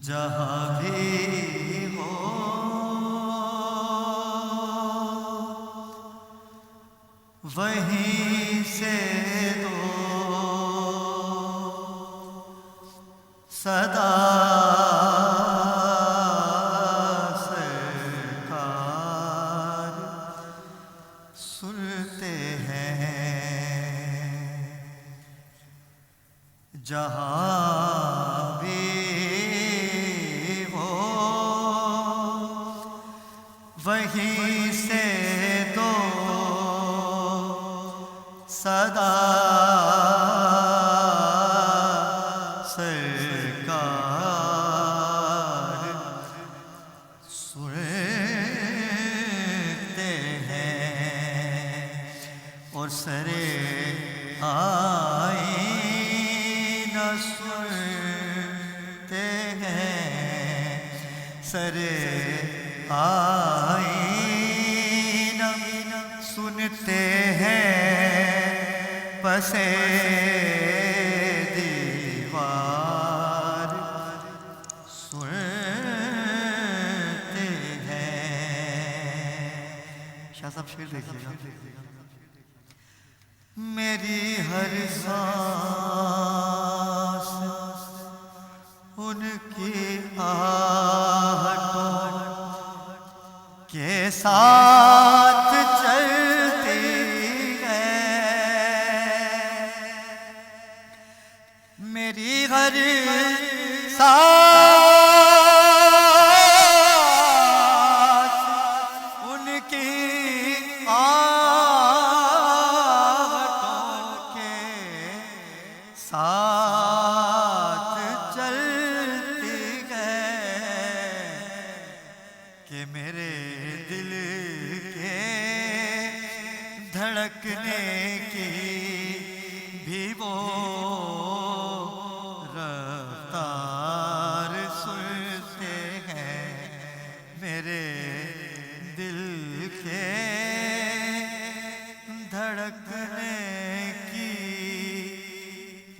جہاں بھی ہو وہیں سے دو صدا سرکار سنتے ہیں جہاں بھی ہو وہیں سے دو صدا سرکار سنتے ہیں اور سرے آئینہ سنتے ہیں سرے آئینہ سنتے ہیں پسے دیوار سنتے ہیں. شاہ صاحب شعر دیکھیے گا. میری ہر سانس ان کی آہٹوں کے ساتھ چلتی ہے. میری ہر سانس ان کی آہٹوں کے ساتھ چلتی ہے کہ میرے دل کے دھڑکنے کی بھی وہ رفتار سنتے ہیں. میرے دل کے دھڑکنے کی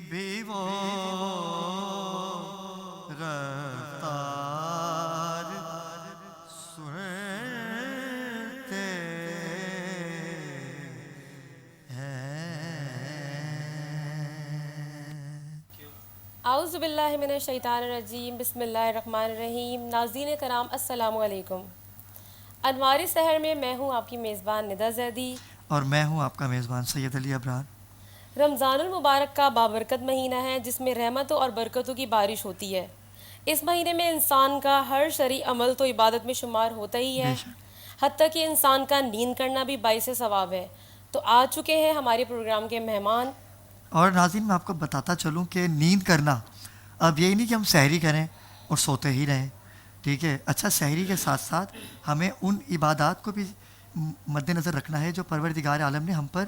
بھی وہ رفتار سنتے اعوذ باللہ من الشیطان الرجیم. بسم اللہ الرحمن الرحیم. ناظرین کرام السلام علیکم. انوار سحر میں میں ہوں آپ کی میزبان ندا زیدی اور میں ہوں آپ کا میزبان سید علی ابرار. رمضان المبارک کا بابرکت مہینہ ہے جس میں رحمتوں اور برکتوں کی بارش ہوتی ہے. اس مہینے میں انسان کا ہر شرعی عمل تو عبادت میں شمار ہوتا ہی ہے، حتیٰ کہ انسان کا نیند کرنا بھی باعث ثواب ہے. تو آ چکے ہیں ہمارے پروگرام کے مہمان. اور ناظرین میں آپ کو بتاتا چلوں کہ نیند کرنا اب یہی نہیں کہ ہم سحری کریں اور سوتے ہی رہیں، ٹھیک ہے. اچھا سحری کے ساتھ ساتھ ہمیں ان عبادات کو بھی مد نظر رکھنا ہے جو پروردگار عالم نے ہم پر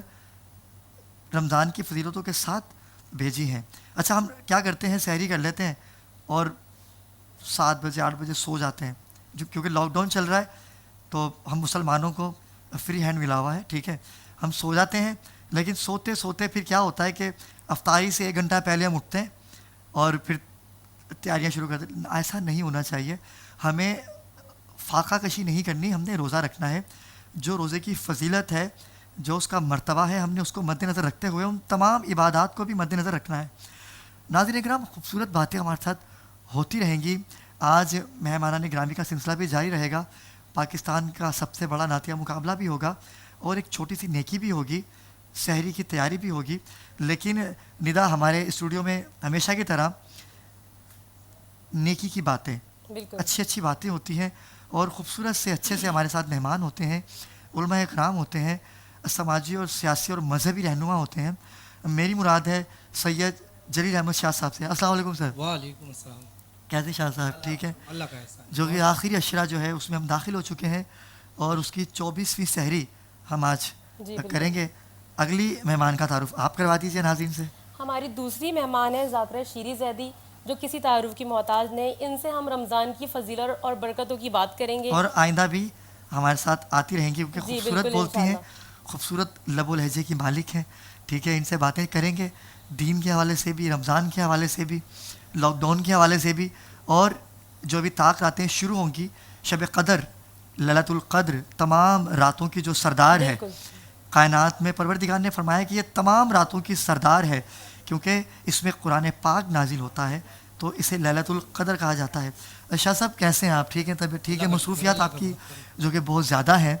رمضان کی فضیلتوں کے ساتھ بھیجی ہیں. اچھا ہم کیا کرتے ہیں، سحری کر لیتے ہیں اور 7 بجے 8 بجے سو جاتے ہیں. کیونکہ لاک ڈاؤن چل رہا ہے تو ہم مسلمانوں کو فری ہینڈ ملا ہوا ہے، ٹھیک ہے. ہم سو جاتے ہیں لیکن سوتے سوتے پھر کیا ہوتا ہے کہ افطاری سے 1 گھنٹہ پہلے ہم اٹھتے ہیں اور پھر تیاریاں شروع کرتے ہیں. ایسا نہیں ہونا چاہیے. ہمیں فاقہ کشی نہیں کرنی، ہم نے روزہ رکھنا ہے. جو روزے کی فضیلت ہے، جو اس کا مرتبہ ہے، ہم نے اس کو مد نظر رکھتے ہوئے ان تمام عبادات کو بھی مد نظر رکھنا ہے. ناظرین کرام خوبصورت باتیں ہمارے ساتھ ہوتی رہیں گی. آج مہمانان گرامی کا سلسلہ بھی جاری رہے گا. پاکستان کا سب سے بڑا نعتیہ مقابلہ بھی ہوگا اور ایک چھوٹی سی نیکی بھی ہوگی، سحری کی تیاری بھی ہوگی. لیکن ندا ہمارے اسٹوڈیو میں ہمیشہ کی طرح نیکی کی باتیں، اچھی اچھی باتیں ہوتی ہیں اور خوبصورت سے اچھے سے ہمارے ساتھ مہمان ہوتے ہیں، علماء اکرام ہوتے ہیں، سماجی اور سیاسی اور مذہبی رہنما ہوتے ہیں. میری مراد ہے سید جلیل احمد شاہ صاحب سے. السلام علیکم سر. وعلیکم السلام. کیسے شاہ صاحب؟ ٹھیک ہے. اللہ کا احسان. جو کہ آخری اشرا جو ہے اس میں ہم داخل ہو چکے ہیں اور اس کی 24ویں سحری ہم آج کریں گے. اگلی مہمان کا تعارف آپ کروا دیجیے ناظرین سے. ہماری دوسری مہمان ہے زعترہ شیری زیدی جو کسی تعارف کی محتاج نہیں. ان سے ہم رمضان کی فضیلت اور برکتوں کی بات کریں گے اور آئندہ بھی ہمارے ساتھ آتی رہیں گی کیونکہ خوبصورت بولتی ہیں، خوبصورت لب و لہجے کی مالک ہیں، ٹھیک ہے. ان سے باتیں کریں گے دین کے حوالے سے بھی، رمضان کے حوالے سے بھی، لاک ڈاؤن کے حوالے سے بھی اور جو ابھی طاق راتیں شروع ہوں گی، شب قدر، لیلۃ القدر تمام راتوں کی جو سردار ہے بالکل کائنات میں، پروردگار نے فرمایا کہ یہ تمام راتوں کی سردار ہے، کیونکہ اس میں قرآن پاک نازل ہوتا ہے، تو اسے لیلۃ القدر کہا جاتا ہے۔ شاہ صاحب کیسے ہیں آپ؟ ٹھیک ہیں؟ طبیعت ٹھیک ہے؟ مصروفیات آپ کی جو کہ بہت زیادہ ہیں،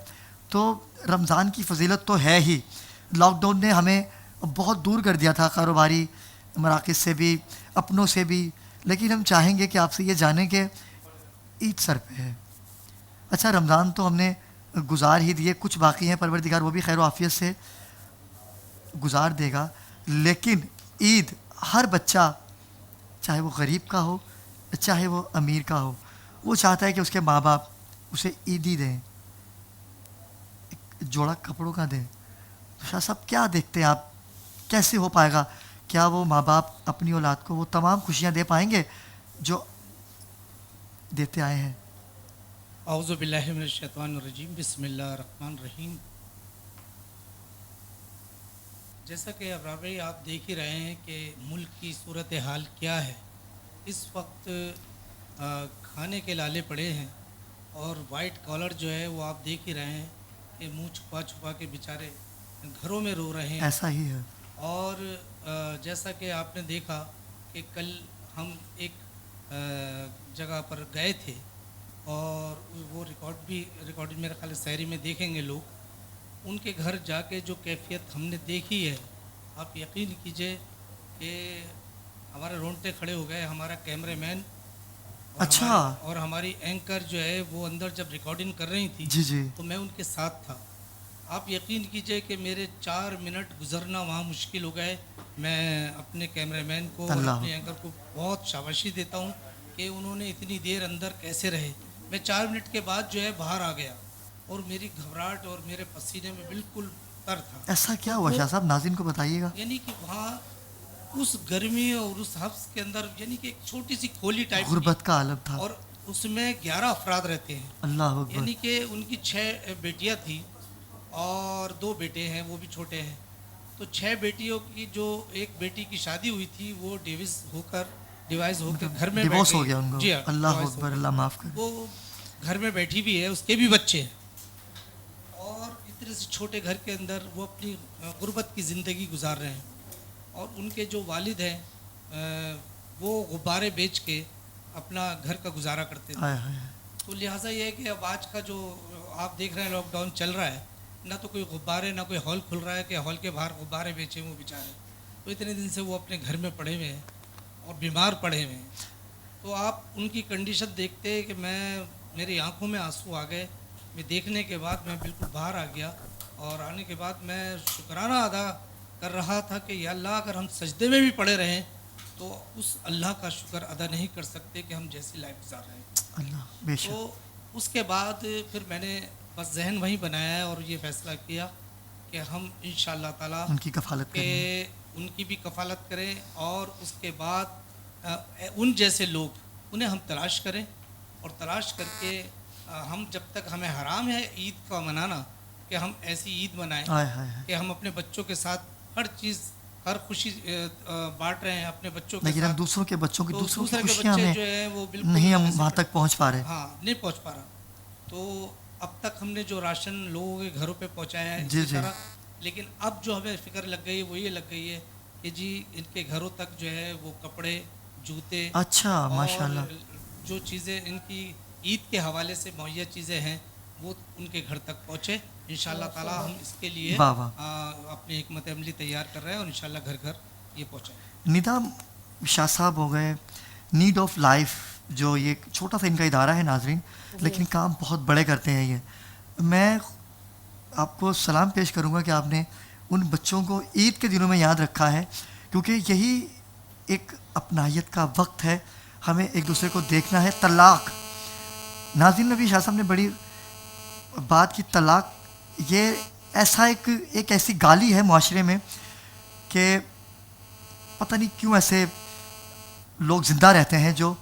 تو رمضان کی فضیلت تو ہے ہی، لاک ڈاؤن نے ہمیں بہت دور کر دیا تھا کاروباری مراکز سے بھی، اپنوں سے بھی، لیکن ہم چاہیں گے کہ آپ سے یہ جانیں کہ عید سر پہ ہے، اچھا رمضان تو ہم نے گزار ہی دیے، کچھ باقی ہیں، پروردگار وہ بھی خیر و عافیت سے گزار دے گا، لیکن عید ہر بچہ، چاہے وہ غریب کا ہو چاہے وہ امیر کا ہو، وہ چاہتا ہے کہ اس کے ماں باپ اسے عیدی دیں، ایک جوڑا کپڑوں کا دیں۔ تو شاہ صاحب کیا دیکھتے ہیں آپ، کیسے ہو پائے گا؟ کیا وہ ماں باپ اپنی اولاد کو وہ تمام خوشیاں دے پائیں گے جو دیتے آئے ہیں؟ اعوذ باللہ من الشیطان الرجیم، بسم اللہ الرحمن الرحیم۔ جیسا کہ ابرار بھائی آپ دیکھ ہی رہے ہیں کہ ملک کی صورتحال کیا ہے اس وقت۔ کھانے کے لالے پڑے ہیں اور وائٹ کالر جو ہے وہ آپ دیکھ ہی رہے ہیں کہ منہ چھپا چھپا کے بیچارے گھروں میں رو رہے ہیں۔ ایسا ہی ہے۔ اور جیسا کہ آپ نے دیکھا کہ کل ہم ایک جگہ پر گئے تھے اور وہ ریکارڈ میرے خیال سحری میں دیکھیں گے لوگ، ان کے گھر جا کے جو کیفیت ہم نے دیکھی ہے، آپ یقین کیجئے کہ ہمارے رونگٹے کھڑے ہو گئے۔ ہمارا کیمرے مین اچھا اور ہماری اینکر جو ہے وہ اندر جب ریکارڈنگ کر رہی تھی جی جی، تو میں ان کے ساتھ تھا۔ آپ یقین کیجئے کہ میرے 4 منٹ گزرنا وہاں مشکل ہو گئے۔ میں اپنے کیمرے مین کو اور اللہ اپنے اینکر کو بہت شاباشی دیتا ہوں کہ انہوں نے اتنی دیر اندر کیسے رہے۔ میں 4 منٹ کے بعد جو ہے باہر آ گیا اور میری گھبراہٹ اور میرے پسینے میں بالکل تر تھا۔ ایسا کیا ہوا شاہ صاحب؟ ناظرین کو بتائیے گا۔ یعنی کہ وہاں اس گرمی اور اس حبس کے اندر یعنی کہ ایک چھوٹی سی کھولی ٹائپ غربت کا عالم تھا، اور اس میں 11 افراد رہتے ہیں۔ اللہ اکبر۔ یعنی کہ ان کی 6 بیٹیاں تھیں اور 2 بیٹے ہیں، وہ بھی چھوٹے ہیں۔ تو 6 بیٹیوں کی جو ایک بیٹی کی شادی ہوئی تھی وہ ڈیوائس ہو کر گھر میں ڈیوورس ہو گیا ان کو، جی ہاں، اللہ ڈیوائس ہو اکبر، گئی۔ اللہ معاف کرے۔ وہ گھر میں بیٹھی بھی ہے، اس کے بھی بچے ہیں اور اتنے سے چھوٹے گھر کے اندر وہ اپنی غربت کی زندگی گزار رہے ہیں۔ اور ان کے جو والد ہیں وہ غبارے بیچ کے اپنا گھر کا گزارا کرتے تھے۔ ہائے ہائے۔ تو لہٰذا یہ ہے کہ اب آج کا جو آپ دیکھ رہے ہیں لاک ڈاؤن چل رہا ہے، نہ تو کوئی غبارے، نہ کوئی ہال کھل رہا ہے کہ ہال کے باہر غبارے بیچے وہ بیچارے۔ تو اتنے دن سے وہ اپنے گھر میں پڑے ہوئے ہیں اور بیمار پڑے ہوئے ہیں۔ تو آپ ان کی کنڈیشن دیکھتے کہ میری آنکھوں میں آنسو آ گئے۔ میں دیکھنے کے بعد میں بالکل باہر آ گیا اور آنے کے بعد میں شکرانہ ادا کر رہا تھا کہ یا اللہ اگر ہم سجدے میں بھی پڑے رہیں تو اس اللہ کا شکر ادا نہیں کر سکتے کہ ہم جیسی لائف گزار رہے ہیں۔ اللہ بے شک۔ تو اس کے بعد پھر میں نے بس ذہن وہیں بنایا ہے اور یہ فیصلہ کیا کہ ہم انشاءاللہ تعالیٰ ان کی کفالت کہ کریں، ان کی بھی کفالت کریں اور اس کے بعد ان جیسے لوگ انہیں ہم تلاش کریں اور تلاش کر کے ہم جب تک ہمیں حرام ہے عید کا منانا کہ ہم ایسی عید منائیں ہائے ہائے ہائے۔ کہ ہم اپنے بچوں کے ساتھ ہر چیز، ہر خوشی بانٹ رہے ہیں اپنے بچوں کے لیکن ہم ساتھ۔ دوسروں کے بچوں کی، تو دوسروں کی دوسرے کے خوشیاں بچے ہمیں جو ہیں وہ بالکل نہیں، ہم ایسے وہاں تک پہنچ پا رہے۔ ہاں نہیں پہنچ پا رہا۔ تو اب تک ہم نے جو راشن لوگوں کے گھروں پہ پہنچایا ہے جی اسی جی، طرح، لیکن اب جو ہمیں فکر لگ گئی ہے وہ یہ لگ گئی ہے کہ جی ان کے گھروں تک جو ہے وہ کپڑے، جوتے اچھا ماشاء اور اللہ، جو چیزیں ان کی عید کے حوالے سے مہیا چیزیں ہیں وہ ان کے گھر تک پہنچے۔ انشاءاللہ تعالی ہم اس کے لیے واہ واہ۔ اپنی حکمت عملی تیار کر رہے ہیں اور انشاءاللہ گھر گھر یہ پہنچائیں۔ ندا شاہ صاحب ہو گئے نیڈ آف لائف، جو یہ چھوٹا سا ان کا ادارہ ہے ناظرین، لیکن کام بہت بڑے کرتے ہیں یہ۔ میں آپ کو سلام پیش کروں گا کہ آپ نے ان بچوں کو عید کے دنوں میں یاد رکھا ہے، کیونکہ یہی ایک اپنائیت کا وقت ہے، ہمیں ایک دوسرے کو دیکھنا ہے۔ طلاق، ناظرین نبی شاہ صاحب نے بڑی بات کی، طلاق یہ ایسا ایک ایسی گالی ہے معاشرے میں کہ پتہ نہیں کیوں ایسے لوگ زندہ رہتے ہیں جو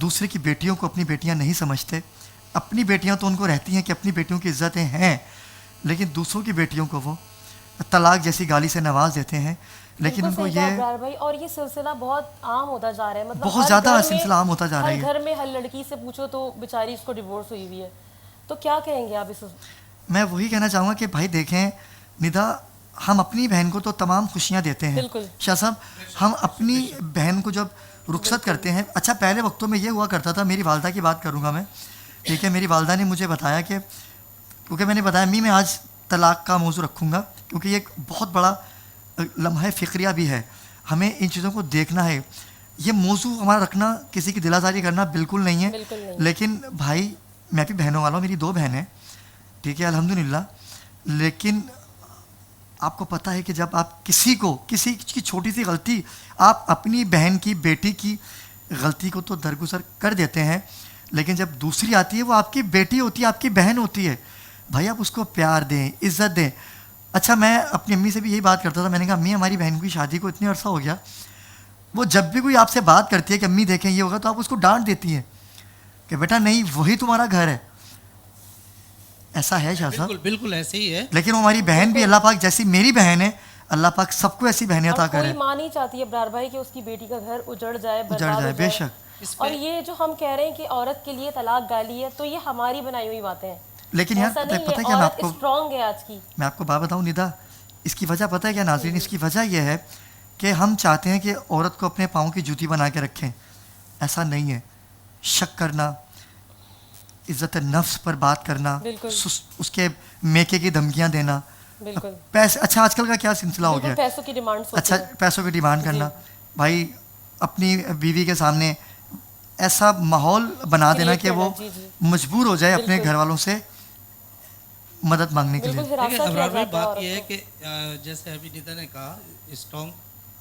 دوسرے کی بیٹیوں کو اپنی بیٹیاں نہیں سمجھتے۔ اپنی بیٹیاں تو ان کو رہتی ہیں کہ اپنی بیٹیوں کی عزتیں ہیں، لیکن دوسروں کی بیٹیوں کو وہ طلاق جیسی گالی سے نواز دیتے ہیں۔ لیکن ان کو بالکل صحیح کہا یہ ابرار بھائی، اور یہ سلسلہ بہت عام ہوتا جا رہا ہے، مطلب بہت ہر زیادہ گھر میں، سلسلہ عام ہوتا جا رہا ہر ہے. گھر میں ہر لڑکی سے پوچھو تو بیچاری اس کو ڈیورس ہوئی ہوئی ہے. تو کیا کہیں گے آپ اس؟ میں وہی کہنا چاہوں گا کہ بھائی دیکھیں ندا، ہم اپنی بہن کو تو تمام خوشیاں دیتے ہیں بالکل شاہ صاحب. ہم اپنی بہن کو جب رخصت کرتے ہیں، اچھا پہلے وقتوں میں یہ ہوا کرتا تھا، میری والدہ کی بات کروں گا میں، ٹھیک ہے. میری والدہ نے مجھے بتایا کہ، کیونکہ میں نے بتایا امی میں آج طلاق کا موضوع رکھوں گا کیونکہ یہ ایک بہت بڑا لمحہ فکریہ بھی ہے، ہمیں ان چیزوں کو دیکھنا ہے. یہ موضوع ہمارا رکھنا کسی کی دل آزاری کرنا بالکل نہیں ہے، بالکل نہیں. لیکن بھائی میں بھی بہنوں والا ہوں، میری 2 بہنیں، ٹھیک ہے الحمدللہ. لیکن آپ کو پتہ ہے کہ جب آپ کسی کی چھوٹی سی غلطی، آپ اپنی بہن کی بیٹی کی غلطی کو تو درگزر کر دیتے ہیں، لیکن جب دوسری آتی ہے وہ آپ کی بیٹی ہوتی ہے، آپ کی بہن ہوتی ہے، بھائی آپ اس کو پیار دیں، عزت دیں. اچھا میں اپنی امی سے بھی یہی بات کرتا تھا، میں نے کہا امی ہماری بہن کی شادی کو اتنے عرصہ ہو گیا، وہ جب بھی کوئی آپ سے بات کرتی ہے کہ امی دیکھیں یہ ہوگا، تو آپ اس کو ڈانٹ دیتی ہیں کہ بیٹا نہیں وہی تمہارا گھر ہے. ایسا ہے شاہ صاحب؟ بالکل بالکل ایسے ہی ہے. لیکن وہ ہماری بہن بھی، اللہ پاک جیسی میری بہن ہے، اللہ پاک سب کو ایسی بہنیں عطا اور کرے. کوئی ماں نہیں چاہتی ابرار بھائی کہ اس کی بیٹی کا گھر اجڑ جائے، اجڑ برباد ہو جائے، بے جائے. شک. اس اور پہ یہ جو ہم کہہ رہے ہیں کہ عورت کے لیے طلاق گالی ہے، تو یہ ہماری بنائی ہوئی باتیں ہیں. لیکن یار ایسا نہیں ہے، پتہ ہے کیا، عورت اسٹرانگ ہے آج کی. میں آپ کو بات بتاؤں ندا، اس کی وجہ پتہ ہے کیا ناظرین؟ اس کی وجہ یہ ہے کہ ہم چاہتے ہیں کہ عورت کو اپنے پاؤں کی جوتی بنا کے رکھیں. ایسا نہیں ہے. شک کرنا، عزت نفس پر بات کرنا، بالکل اس کے میکے کی دھمکیاں دینا، بالکل پیسے، اچھا آج کل کا کیا سلسلہ ہو گیا بالکل ہے، پیسوں کی ڈیمانڈس ہوتی اچھا ہیں. پیسوں کی ڈیمانڈ کرنا. بھائی اپنی بیوی کے سامنے ایسا ماحول بنا دینا کریٹ کہ کرنا، وہ جی جی مجبور ہو جائے اپنے بالکل گھر والوں سے مدد مانگنے کے لیے. بالکل دیکھیں ہراساں کیا ابرار بھائی، جاتا ہے بات عورت یہ ہے کو. کہ جیسے ابھی ندا نے کہا اسٹرانگ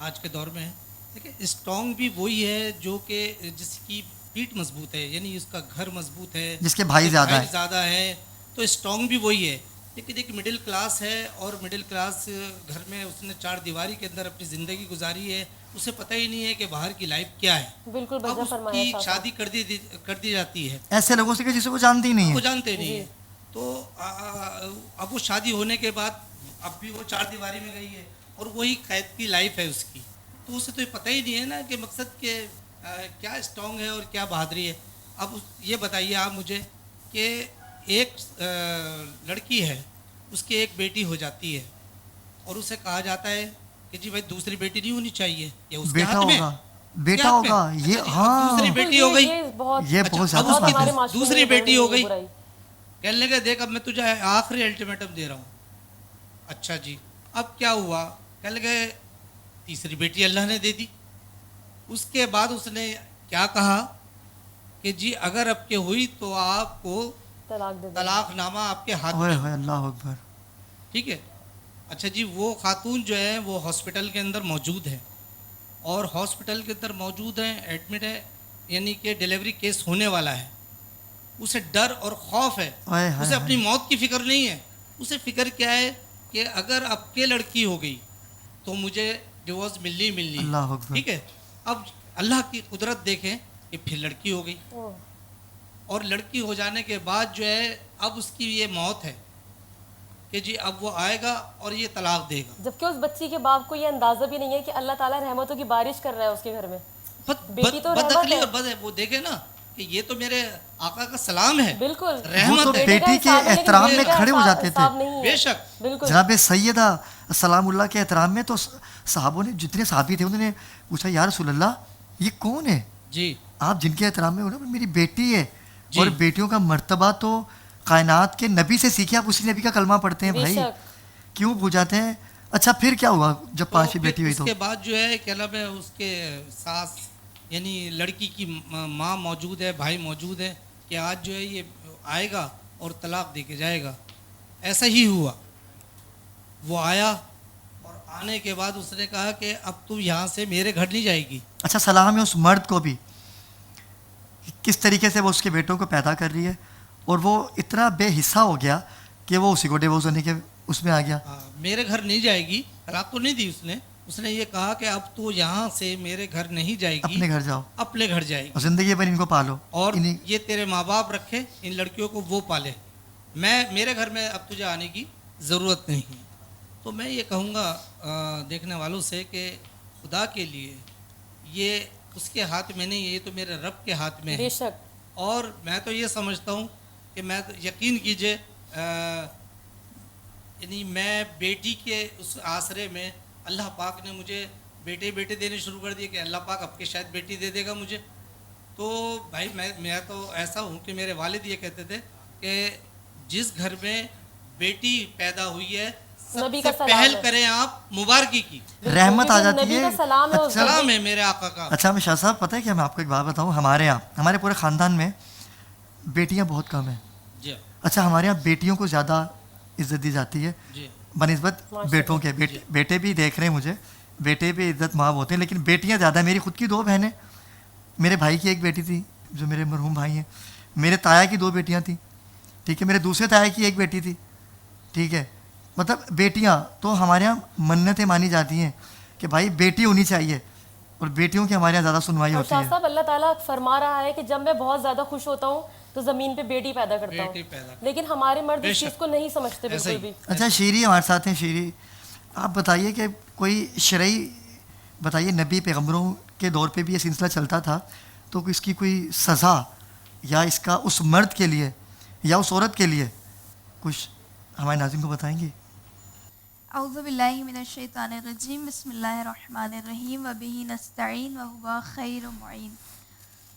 آج کے دور میں ہے. دیکھیں اسٹرانگ بھی وہی ہے جو کہ جس کی پیٹھ مضبوط ہے، یعنی اس کا گھر مضبوط ہے، جس کے بھائی زیادہ ہے، تو اسٹرانگ بھی وہی ہے. لیکن ایک مڈل کلاس ہے، اور مڈل کلاس گھر میں اس نے 4 دیواری کے اندر اپنی زندگی گزاری ہے، اسے پتہ ہی نہیں ہے کہ باہر کی لائف کیا ہے. بالکل اب بجا اس فرمایا کی شاہ صاحب. شادی کر دی جاتی ہے، ایسے لوگوں سے کہ جسے وہ جانتی ہی نہیں وہ ہے. جانتے نہیں جی ہیں. تو اب وہ شادی ہونے کے بعد اب بھی وہ 4 دیواری میں گئی ہے، اور وہی قید کی لائف ہے اس کی. تو اسے تو پتہ ہی نہیں ہے نا کہ مقصد کہ کیا اسٹرانگ ہے اور کیا بہادری ہے. اب یہ بتائیے آپ مجھے کہ ایک لڑکی ہے، اس کی ایک بیٹی ہو جاتی ہے، اور اسے کہا جاتا ہے کہ جی بھائی دوسری بیٹی نہیں ہونی چاہیے، یا اس کے بیٹا ہاتھ میں ہوگا، بیٹا ہوگا. یہ اچھا جی، اب ہاں دوسری بالکل بیٹی ہو گئی. یہ بہت یہ اچھا بہت اب زیادہ اس کی بات ہے. ہمارے معاشرے میں دوسری بڑھ بیٹی رہی ہے ہو یہ گئی. برائی. کہنے لگے دیکھ اب میں تجھے آخری الٹیمیٹم دے رہا ہوں. اچھا جی اب کیا ہوا؟ کہنے لگے تیسری بیٹی اللہ نے دے دی. اس کے بعد اس نے کیا کہا کہ جی اگر اب کے ہوئی تو آپ کو طلاق دے دیں. طلاق نامہ آپ کے ہاتھ اوئے میں ہوئے ہو. اللہ اکبر. ٹھیک ہے. اچھا جی وہ خاتون جو ہے وہ ہاسپٹل کے اندر موجود ہے، اور ہاسپٹل کے اندر موجود ہے، ایڈمٹ ہے، یعنی کہ ڈیلیوری کیس ہونے والا ہے. اسے ڈر اور خوف ہے، اوئے ہائے اسے اپنی ہائے. موت کی فکر نہیں ہے. اسے فکر کیا ہے کہ اگر اب کے لڑکی ہو گئی تو مجھے ڈیورس ملنی ہے. اللہ اکبر. ٹھیک ہے. اب اللہ کی قدرت دیکھیں کہ پھر لڑکی ہو گئی، اوہ. اور لڑکی ہو جانے کے بعد جو ہے اب اس کی یہ موت ہے کہ جی اب وہ آئے گا اور یہ طلاق دے گا. جبکہ اس بچی کے باپ کو یہ اندازہ بھی نہیں ہے کہ اللہ تعالیٰ رحمتوں کی بارش کر رہا ہے اس کے گھر میں. بیٹی تو رحمت بدعقلی ہے. اور بد ہے. وہ دیکھے نا کہ یہ تو میرے آقا کا سلام ہے، بالکل وہ تو رحمت ہے. بیٹی کے احترام میں کھڑے ہو جاتے تھے. بے شک. بالکل جناب سیدہ سلام اللہ کے احترام میں تو صحابوں نے، جتنے صحابی تھے انہوں نے پوچھا یا رسول اللہ یہ کون ہے جی آپ جن کے احترام میں؟ انہوں نے میری بیٹی ہے. جی. اور بیٹیوں کا مرتبہ تو کائنات کے نبی سے سیکھے. آپ اسی نبی کا کلمہ پڑھتے ہیں بے بھائی، شک. کیوں پوچھاتے ہیں؟ اچھا پھر کیا ہوا جب تو 5ویں پھر بیٹی ہوئی اس تو؟ کے بعد جو ہے کیا نام ہے اس کے ساس یعنی لڑکی کی ماں موجود ہے، بھائی موجود ہے کہ آج جو ہے یہ آئے گا اور طلاق دے کے جائے گا. ایسا ہی ہوا. وہ آیا اور آنے کے بعد اس نے کہا کہ اب تو یہاں سے میرے گھر نہیں جائے گی. اچھا سلام ہے اس مرد کو بھی، کس طریقے سے وہ اس کے بیٹوں کو پیدا کر رہی ہے، اور وہ اتنا بے حصہ ہو گیا کہ وہ اسی کو ڈیورس ہونے کے اس میں آ گیا. میرے گھر نہیں جائے گی. طلاق تو نہیں دی اس نے یہ کہا کہ اب تو یہاں سے میرے گھر نہیں جائے گی، اپنے گھر جاؤ اپنے گھر جائے گی، اور زندگی بھر ان کو پالو، اور انہیں یہ تیرے ماں باپ رکھے، ان لڑکیوں کو وہ پالے. میرے گھر میں اب تجھے آنے کی ضرورت نہیں. تو تو میں یہ کہوں گا دیکھنے والوں سے کہ خدا کے لیے یہ اس کے ہاتھ میں نہیں ہے، یہ تو میرے رب کے ہاتھ میں ہے. بے شک. اور میں تو یہ سمجھتا ہوں کہ میں یقین کیجئے یعنی میں بیٹی کے اس آسرے میں اللہ پاک نے مجھے بیٹے دینے شروع کر دیے کہ اللہ پاک اب کے شاید بیٹی دے دے گا مجھے. تو بھائی میں تو ایسا ہوں کہ میرے والد یہ کہتے تھے کہ جس گھر میں بیٹی پیدا ہوئی ہے سب نبی سے کا سلام پہل ہے. کریں آپ مبارکی کی. رحمت آ کیونکہ جاتی نبی ہے. کا سلام ہے اس اچھا سلام ہے میرے آقا کا. اچھا میں شاہ صاحب پتہ ہے کہ میں آپ کو ایک بات بتاؤں، ہمارے یہاں ہمارے پورے خاندان میں بیٹیاں بہت کم ہیں. جی اچھا ہمارے یہاں بیٹیوں کو زیادہ عزت دی جاتی ہے جی بنسبت بیٹوں کے. بیٹے بھی دیکھ رہے ہیں مجھے، بیٹے بھی عزت مآب ہوتے ہیں، لیکن بیٹیاں زیادہ. میری خود کی 2 بہنیں، میرے بھائی کی ایک بیٹی تھی جو میرے مرحوم بھائی ہیں، میرے تایا کی 2 بیٹیاں تھیں، ٹھیک ہے، میرے دوسرے تایا کی ایک بیٹی تھی، ٹھیک ہے. مطلب بیٹیاں تو ہمارے یہاں منتیں مانی جاتی ہیں کہ بھائی بیٹی ہونی چاہیے، اور بیٹیوں کی ہمارے یہاں زیادہ سنوائی اور ہوتی شاہ ہے. صاحب اللہ تعالیٰ فرما رہا ہے کہ جب میں بہت زیادہ خوش ہوتا ہوں تو زمین پہ بیٹی پیدا کرتا بیٹی ہوں، پیدا. لیکن ہمارے مرد بے اس چیز شک. کو نہیں سمجھتے ایسا بالکل ہی. بھی. اچھا شیری ہمارے ساتھ ہیں. شیری آپ بتائیے کہ کوئی شرعی بتائیے، نبی پیغمبروں کے دور پہ بھی یہ سلسلہ چلتا تھا، تو اس کی کوئی سزا یا اس کا اس مرد کے لیے یا اس عورت کے لیے کچھ ہمارے ناظرین کو بتائیں گے؟ اعوذ باللہ من الشیطان الرجیم، بسم اللہ الرحمن الرحیم، وبہ نستعین وہو خیر معین.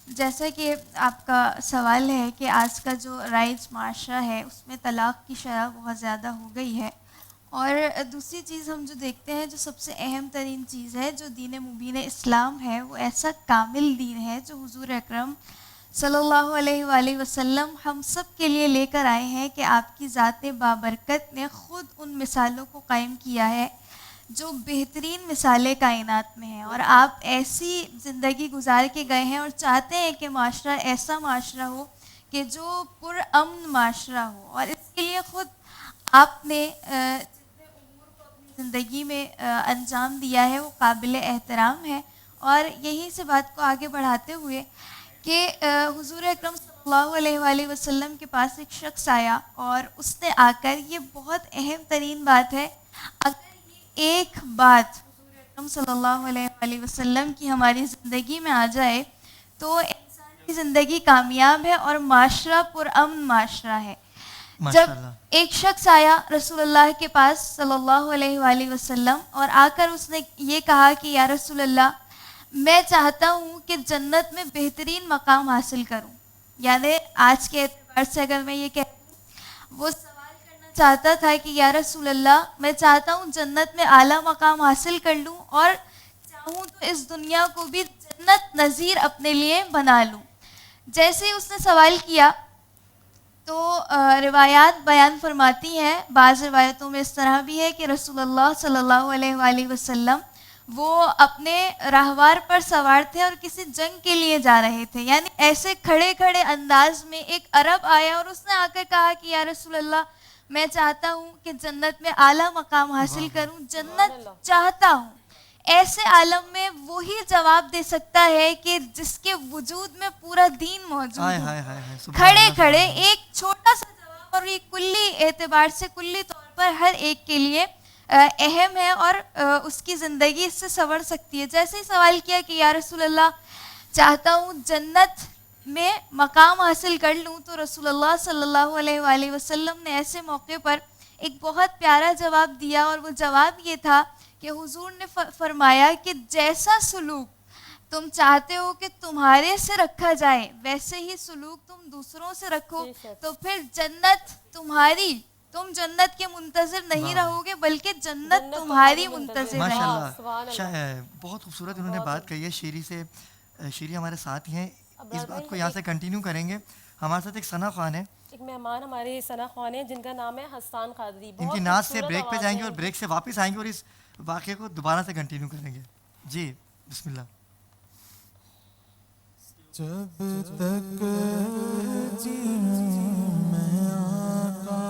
جیسا کہ آپ کا سوال ہے کہ آج کا جو رائج معاشرہ ہے اس میں طلاق کی شرح بہت زیادہ ہو گئی ہے، اور دوسری چیز ہم جو دیکھتے ہیں، جو سب سے اہم ترین چیز ہے، جو دین مبین اسلام ہے، وہ ایسا کامل دین ہے جو حضور اکرم صلی اللہ علیہ وآلہ وسلم ہم سب کے لیے لے کر آئے ہیں، کہ آپ کی ذات بابرکت نے خود ان مثالوں کو قائم کیا ہے جو بہترین مثالیں کائنات میں ہیں، اور آپ ایسی زندگی گزار کے گئے ہیں اور چاہتے ہیں کہ معاشرہ ایسا معاشرہ ہو کہ جو پرامن معاشرہ ہو. اور اس کے لیے خود آپ نے جتنے امور کو اپنی زندگی میں انجام دیا ہے وہ قابل احترام ہے. اور یہیں سے بات کو آگے بڑھاتے ہوئے کہ حضور اکرم صلی اللہ علیہ وآلہ وسلم کے پاس ایک شخص آیا، اور اس نے آ کر، یہ بہت اہم ترین بات ہے، اگر یہ ایک بات حضور اکرم صلی اللہ علیہ وآلہ وسلم کی ہماری زندگی میں آ جائے تو انسان کی زندگی کامیاب ہے اور معاشرہ پرامن معاشرہ ہے. جب ایک شخص آیا رسول اللہ کے پاس صلی اللہ علیہ وآلہ وسلم، اور آ کر اس نے یہ کہا کہ یا رسول اللہ، میں چاہتا ہوں کہ جنت میں بہترین مقام حاصل کروں. یعنی آج کے اعتبار سے اگر میں یہ کہوں، وہ سوال کرنا چاہتا تھا کہ یا رسول اللہ، میں چاہتا ہوں جنت میں اعلیٰ مقام حاصل کر لوں، اور چاہوں تو اس دنیا کو بھی جنت نظیر اپنے لیے بنا لوں. جیسے ہی اس نے سوال کیا تو روایات بیان فرماتی ہیں، بعض روایتوں میں اس طرح بھی ہے کہ رسول اللہ صلی اللہ علیہ وآلہ وسلم وہ اپنے راہوار پر سوار تھے اور کسی جنگ کے لیے جا رہے تھے. یعنی ایسے کھڑے کھڑے انداز میں ایک عرب آیا اور اس نے آ کر کہا کہ یا رسول اللہ، میں چاہتا ہوں کہ جنت میں اعلیٰ مقام حاصل کروں، جنت چاہتا ہوں. ایسے عالم میں وہی جواب دے سکتا ہے کہ جس کے وجود میں پورا دین موجود ہے. کھڑے کھڑے ایک چھوٹا سا جواب، اور یہ کلی اعتبار سے، کلی طور پر ہر ایک کے لیے اہم ہے، اور اس کی زندگی اس سے سنور سکتی ہے. جیسے ہی سوال کیا کہ یا رسول اللہ، چاہتا ہوں جنت میں مقام حاصل کر لوں، تو رسول اللہ صلی اللہ علیہ وآلہ وسلم نے ایسے موقع پر ایک بہت پیارا جواب دیا، اور وہ جواب یہ تھا کہ حضور نے فرمایا کہ جیسا سلوک تم چاہتے ہو کہ تمہارے سے رکھا جائے، ویسے ہی سلوک تم دوسروں سے رکھو، تو پھر جنت تمہاری، تم جنت کے منتظر نہیں رہو گے بلکہ جنت تمہاری منتظر رہے. ماشاء اللہ، بہت خوبصورت انہوں نے بات کہی ہے شیری سے. شیری ہمارے ساتھ ہی ہیں، اس بات کو یہاں سے کنٹینیو کریں گے. ہمارے ساتھ ایک ثنا خوان ہے، ایک مہمان ہمارے ثنا خوان ہیں جن کا نام ہے حسان قادری. ان کی نعت سے بریک پہ جائیں گے اور بریک سے واپس آئیں گے اور اس واقعے کو دوبارہ سے کنٹینیو کریں گے. جی بسم اللہ. جب تک جیوں میں آقا،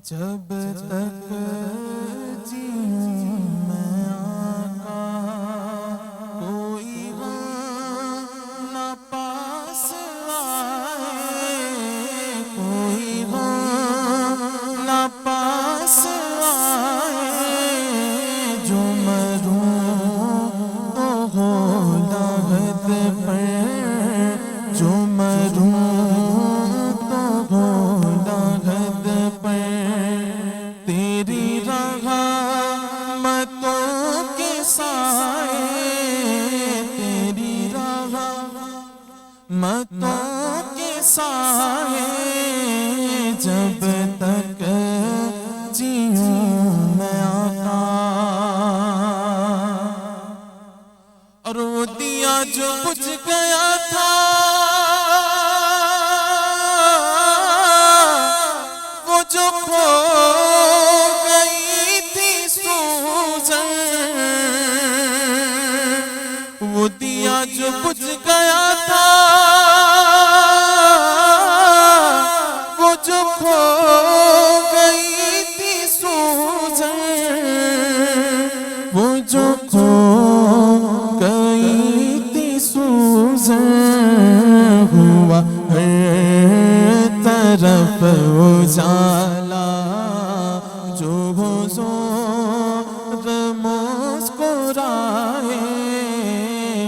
جب تک جیوں میں آقا، کوئی غم نہ پاس آئے، کوئی غم جو کھو گئی تھی سوزن، وہ دیا جو بجھ گیا تھا، وہ جو کھو گئی تھی سوزن، وہ جو کھو گئی تھی سوزن، ہوا ہر طرف اجالا، جو حضور مسکرائے،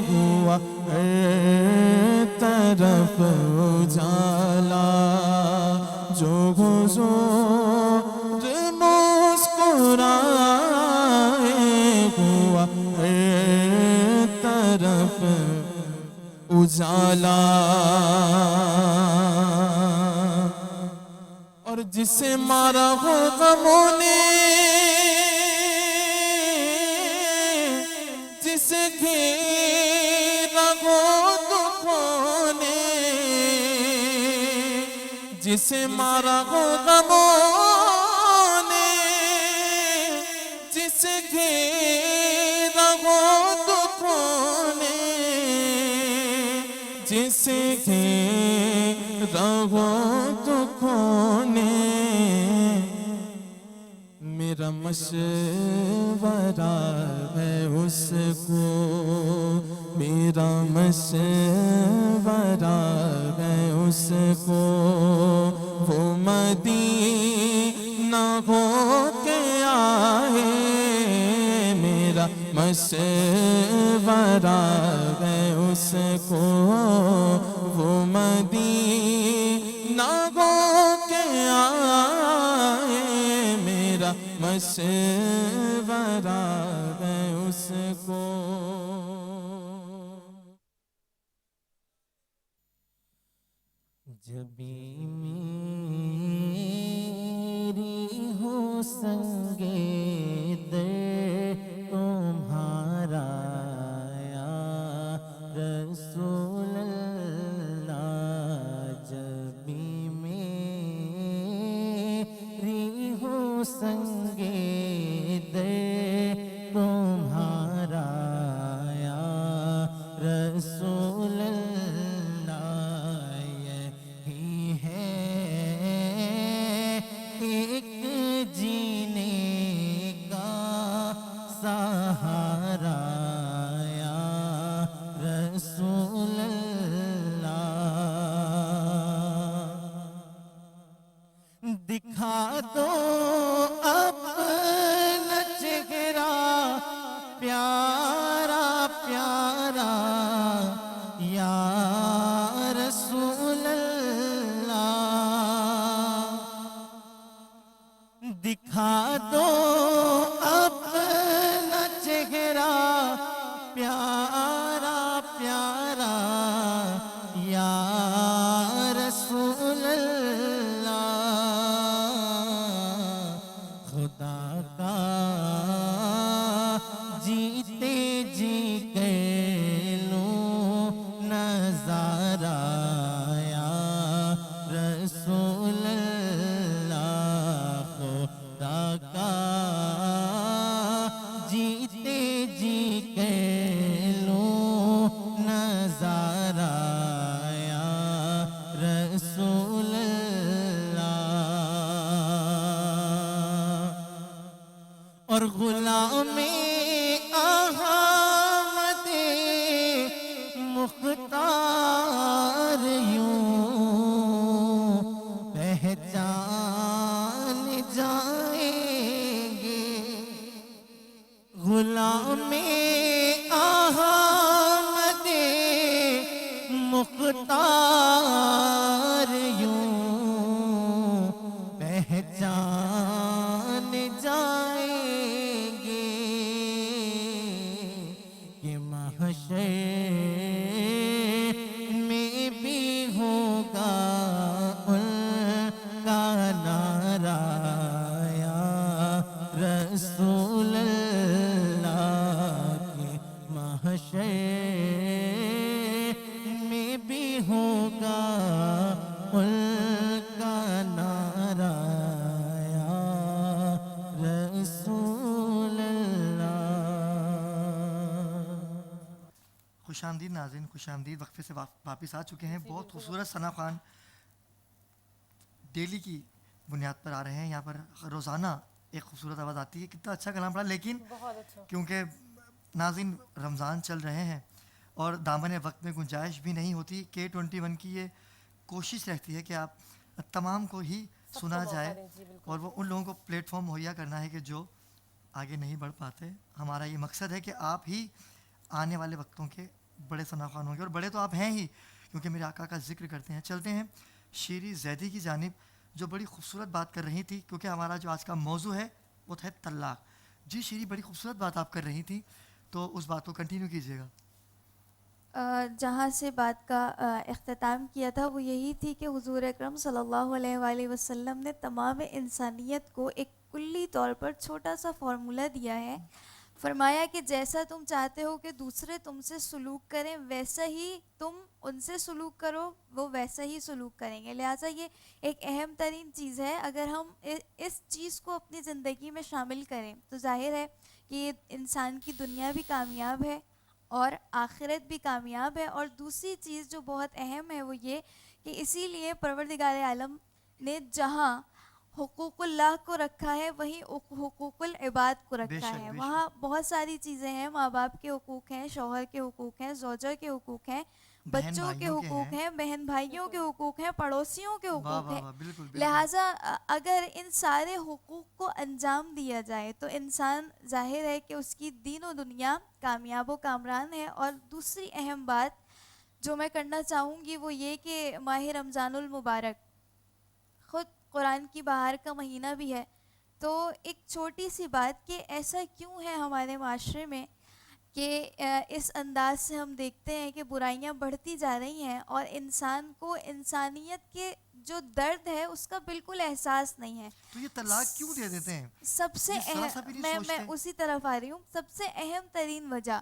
ہوا ہر طرف اجالا، جو حضور مسکرائے، ہوا ہر طرف اجالا۔ اور جسے مارا ہو غموں نے، جسے گھیرا ہو دکھوں نے، جسے مارا ہو غموں نے، جسے گھیرا ہو دکھوں نے، جسے گھیرا ہو دکھوں نے، میرا مشورہ ہے اس کو، میرا مشورہ ہے اس کو، وہ مدینہ ہو کے آئے، میرا مشورہ ہے اس کو، وہ مدینہ ہو کے آئے، میرا مشورہ ہے اس کو۔ جبھی میری ہو سنگے در تمہارا یا رسول اللہ، جبھی میری ہو سنگے در تمہارا یا رسول اللہ، سہارا یا رسول اللہ، دکھا دو اپنا چہرہ پیارا پیارا یا رسول اللہ، دکھا دو اپنا چہرہ پیارا پیارا یا رسول اللہ، خدا کا جیتے جی کر لوں نظارہ یا رسول اللہ، خدا کا جیتے جی کر لوں نظارہ یا رسول اللہ، اور غلام احمد مختار یوں پہچان جائیں گے، غلام احمد مختار یوں پہچان جائیں گے، کہ محشر میں بھی ہوگا ان کا نعرہ یا رسول اللہ، کہ محشر میں بھی ہوگا ان کا نعرہ خوش آمدید ناظرین، خوش آمدید. وقفے سے واپس آ چکے ہیں. بہت خوبصورت ثنا خان ڈیلی کی بنیاد پر آ رہے ہیں. یہاں پر روزانہ ایک خوبصورت آواز آتی ہے. کتنا اچھا کلام پڑھا. لیکن بہت اچھا. کیونکہ ناظرین رمضان چل رہے ہیں اور دامن وقت میں گنجائش بھی نہیں ہوتی. K21 کی یہ کوشش رہتی ہے کہ آپ تمام کو ہی سنا جائے اور وہ ان لوگوں کو پلیٹ فارم مہیا کرنا ہے کہ جو آگے نہیں بڑھ پاتے. ہمارا یہ مقصد ہے کہ آپ ہی آنے والے وقتوں کے بڑے ثنا خوان ہوں گے، اور بڑے تو آپ ہیں ہی کیونکہ میرے آقا کا ذکر کرتے ہیں. چلتے ہیں شیری زیدی کی جانب جو بڑی خوبصورت بات کر رہی تھی، کیونکہ ہمارا جو آج کا موضوع ہے وہ ہے طلاق. جی شیری، بڑی خوبصورت بات آپ کر رہی تھی، تو اس بات کو کنٹینیو کیجیے گا. جہاں سے بات کا اختتام کیا تھا وہ یہی تھی کہ حضور اکرم صلی اللہ علیہ وآلہ وسلم نے تمام انسانیت کو ایک کلی طور پر چھوٹا سا فارمولہ دیا ہے. فرمایا کہ جیسا تم چاہتے ہو کہ دوسرے تم سے سلوک کریں ویسا ہی تم ان سے سلوک کرو، وہ ویسا ہی سلوک کریں گے. لہٰذا یہ ایک اہم ترین چیز ہے. اگر ہم اس چیز کو اپنی زندگی میں شامل کریں تو ظاہر ہے کہ انسان کی دنیا بھی کامیاب ہے اور آخرت بھی کامیاب ہے. اور دوسری چیز جو بہت اہم ہے وہ یہ کہ اسی لیے پروردگار عالم نے جہاں حقوق اللہ کو رکھا ہے وہیں حقوق العباد کو رکھا ہے. وہاں بہت ساری چیزیں ہیں. ماں باپ کے حقوق ہیں، شوہر کے حقوق ہیں، زوجہ کے حقوق ہیں، بچوں کے حقوق ہیں، بہن بھائیوں کے حقوق ہیں، پڑوسیوں کے حقوق ہیں. لہٰذا اگر ان سارے حقوق کو انجام دیا جائے تو انسان ظاہر ہے کہ اس کی دین و دنیا کامیاب و کامران ہے. اور دوسری اہم بات جو میں کرنا چاہوں گی وہ یہ کہ ماہ رمضان المبارک خود قرآن کی بہار کا مہینہ بھی ہے. تو ایک چھوٹی سی بات کہ ایسا کیوں ہے ہمارے معاشرے میں کہ اس انداز سے ہم دیکھتے ہیں کہ برائیاں بڑھتی جا رہی ہیں اور انسان کو انسانیت کے جو درد ہے اس کا بالکل احساس نہیں ہے. تو یہ طلاق کیوں دے دیتے ہیں؟ سب سے میں اسی طرف آ رہی ہوں. سب سے اہم ترین وجہ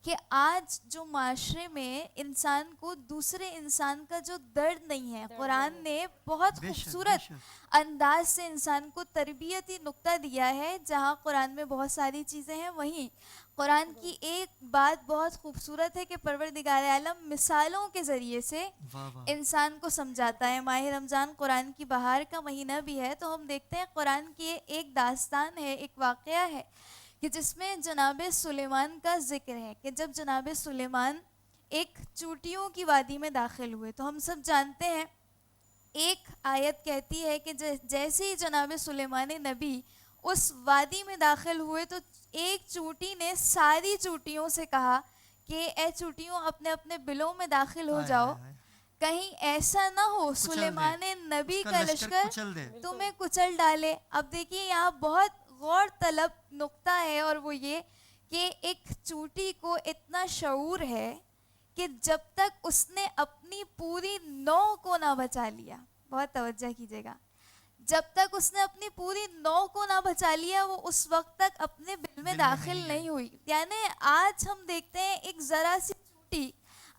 کہ آج جو معاشرے میں انسان کو دوسرے انسان کا جو درد نہیں ہے، قرآن نے بہت خوبصورت انداز سے انسان کو تربیتی نقطہ دیا ہے. جہاں قرآن میں بہت ساری چیزیں ہیں وہیں قرآن کی ایک بات بہت خوبصورت ہے کہ پروردگار عالم مثالوں کے ذریعے سے انسان کو سمجھاتا ہے. ماہ رمضان قرآن کی بہار کا مہینہ بھی ہے تو ہم دیکھتے ہیں قرآن کی ایک داستان ہے، ایک واقعہ ہے کہ جس میں جناب سلیمان کا ذکر ہے کہ جب جناب سلیمان ایک چوٹیوں کی وادی میں داخل ہوئے تو ہم سب جانتے ہیں ایک آیت کہتی ہے کہ جیسے ہی جناب سلیمان نبی اس وادی میں داخل ہوئے تو ایک چوٹی نے ساری چوٹیوں سے کہا کہ اے چوٹیوں اپنے اپنے بلوں میں داخل ہو جاؤ، کہیں ایسا نہ ہو سلیمان نبی کا لشکر تمہیں کچل ڈالے. اب دیکھیے یہاں بہت غور طلب نقطہ ہے اور وہ یہ کہ ایک چوٹی کو اتنا شعور ہے کہ جب تک اس نے اپنی پوری نو کو نہ بچا لیا، بہت توجہ کیجیے گا، جب تک اس نے اپنی پوری نو کو نہ بچا لیا وہ اس وقت تک اپنے بل میں داخل نہیں ہوئی. یعنی آج ہم دیکھتے ہیں ایک ذرا سی چوٹی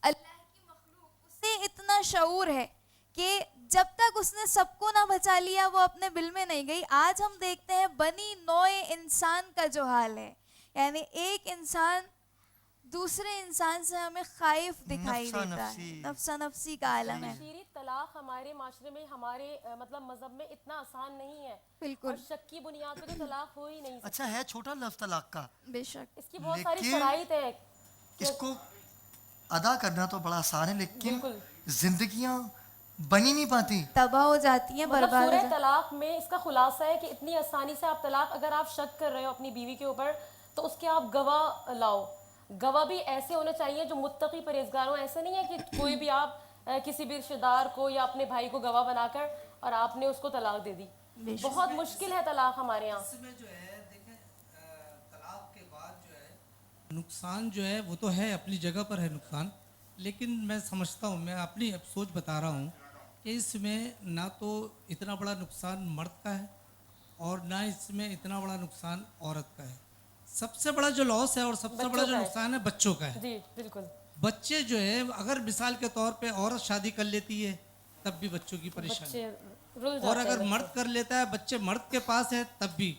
اللہ کی مخلوق، اسے اتنا شعور ہے کہ جب تک اس نے سب کو نہ بچا لیا وہ اپنے بل میں نہیں گئی. آج ہم دیکھتے ہیں بنی نوع انسان کا جو حال ہے، یعنی ایک انسان دوسرے انسان سے ہمیں خائف دکھائی دیتا ہے، نفسا نفسی کا عالم ہے. شیری طلاق ہمارے معاشرے میں، ہمارے مطلب مذہب میں اتنا آسان نہیں ہے. بالکل. اور شک کی بنیاد پہ تو طلاق ہو ہی نہیں سکتا. اچھا ہے چھوٹا لفظ طلاق کا، بے شک اس کی بہت ساری شرائط ہیں. اس کو ادا کرنا تو بڑا آسان ہے لیکن زندگیاں بنی نہیں پاتی، تباہ ہو جاتی ہیں، مطلب برباد ہو سورہ جاتی ہیں. طلاق میں اس کا خلاصہ ہے کہ اتنی آسانی سے آپ طلاق، اگر آپ شک کر رہے ہو اپنی بیوی کے اوپر تو اس کے آپ گواہ لاؤ. گواہ بھی ایسے ہونے چاہیے جو متقی پرہیزگار ہوں. ایسے نہیں ہے کہ کوئی بھی آپ کسی بھی رشتہ دار کو یا اپنے بھائی کو گواہ بنا کر اور آپ نے اس کو طلاق دے دی. بہت مشکل ہے طلاق ہمارے یہاں. اس میں جو ہے دیکھیں طلاق کے بعد جو ہے نقصان جو ہے وہ تو ہے اپنی جگہ پر ہے نقصان، لیکن میں سمجھتا ہوں، میں اپنی سوچ بتا رہا ہوں کہ اس میں نہ تو اتنا بڑا نقصان مرد کا ہے اور نہ اس میں اتنا بڑا نقصان عورت کا ہے. سب سے بڑا جو لاس ہے اور سب سے بڑا جو نقصان ہے بچوں کا ہے. جی بالکل. بچے جو ہے اگر مثال کے طور پہ عورت شادی کر لیتی ہے تب بھی بچوں کی پریشانی، اور اگر مرد کر لیتا ہے، بچے مرد کے پاس ہے تب بھی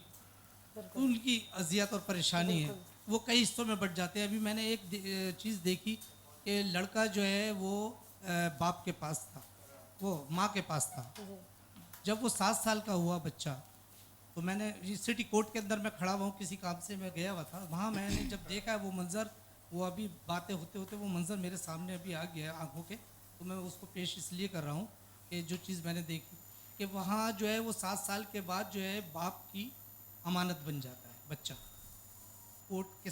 ان کی اذیت اور پریشانی ہے. وہ کئی حصوں میں بٹ جاتے ہیں. ابھی میں نے ایک چیز دیکھی کہ لڑکا جو ہے وہ باپ کے پاس تھا، وہ ماں کے پاس تھا. جب وہ 7 سال کا ہوا بچہ تو میں نے سٹی کورٹ کے اندر میں کھڑا ہوا ہوں، کسی کام سے میں گیا ہوا تھا وہاں. میں نے جب دیکھا وہ منظر، وہ ابھی باتیں ہوتے ہوتے وہ منظر میرے سامنے ابھی آ گیا آنکھوں کے، تو میں اس کو پیش اس لیے کر رہا ہوں کہ جو چیز میں نے دیکھی کہ وہاں جو ہے وہ 7 سال کے بعد جو ہے باپ کی امانت بن جاتا ہے بچہ، کورٹ کے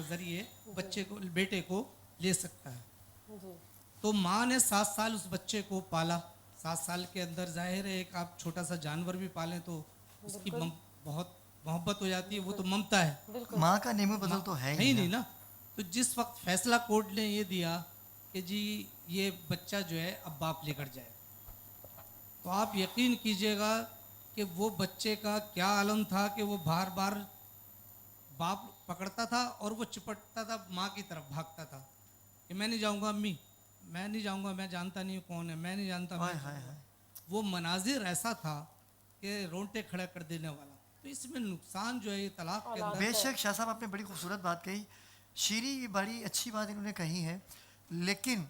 ذریعے بچے کو، بیٹے کو لے سکتا ہے. جی تو ماں نے 7 سال اس بچے کو پالا. 7 سال کے اندر ظاہر ہے ایک آپ چھوٹا سا جانور بھی پالیں تو اس کی بہت محبت ہو جاتی ہے، وہ تو ممتا ہے، بالکل. ماں کا نیم و بدل تو ہے ہی نہیں نا. تو جس وقت فیصلہ کورٹ نے یہ دیا کہ جی یہ بچہ جو ہے اب باپ لے کر جائے، تو آپ یقین کیجئے گا کہ وہ بچے کا کیا عالم تھا کہ وہ بار بار باپ پکڑتا تھا اور وہ چپٹتا تھا ماں کی طرف بھاگتا تھا کہ میں نہیں جاؤں گا امی، میں نہیں جاؤں گا، میں جانتا نہیں ہوں کون ہے، میں نہیں جانتا. وہ مناظر ایسا تھا کہ رونٹے کھڑا کر دینے والا. تو اس میں نقصان جو ہے یہ طلاق کے اندر. بے شک شاہ صاحب آپ نے بڑی خوبصورت بات کہی، شیریں بڑی اچھی بات انہوں نے کہی ہے، لیکن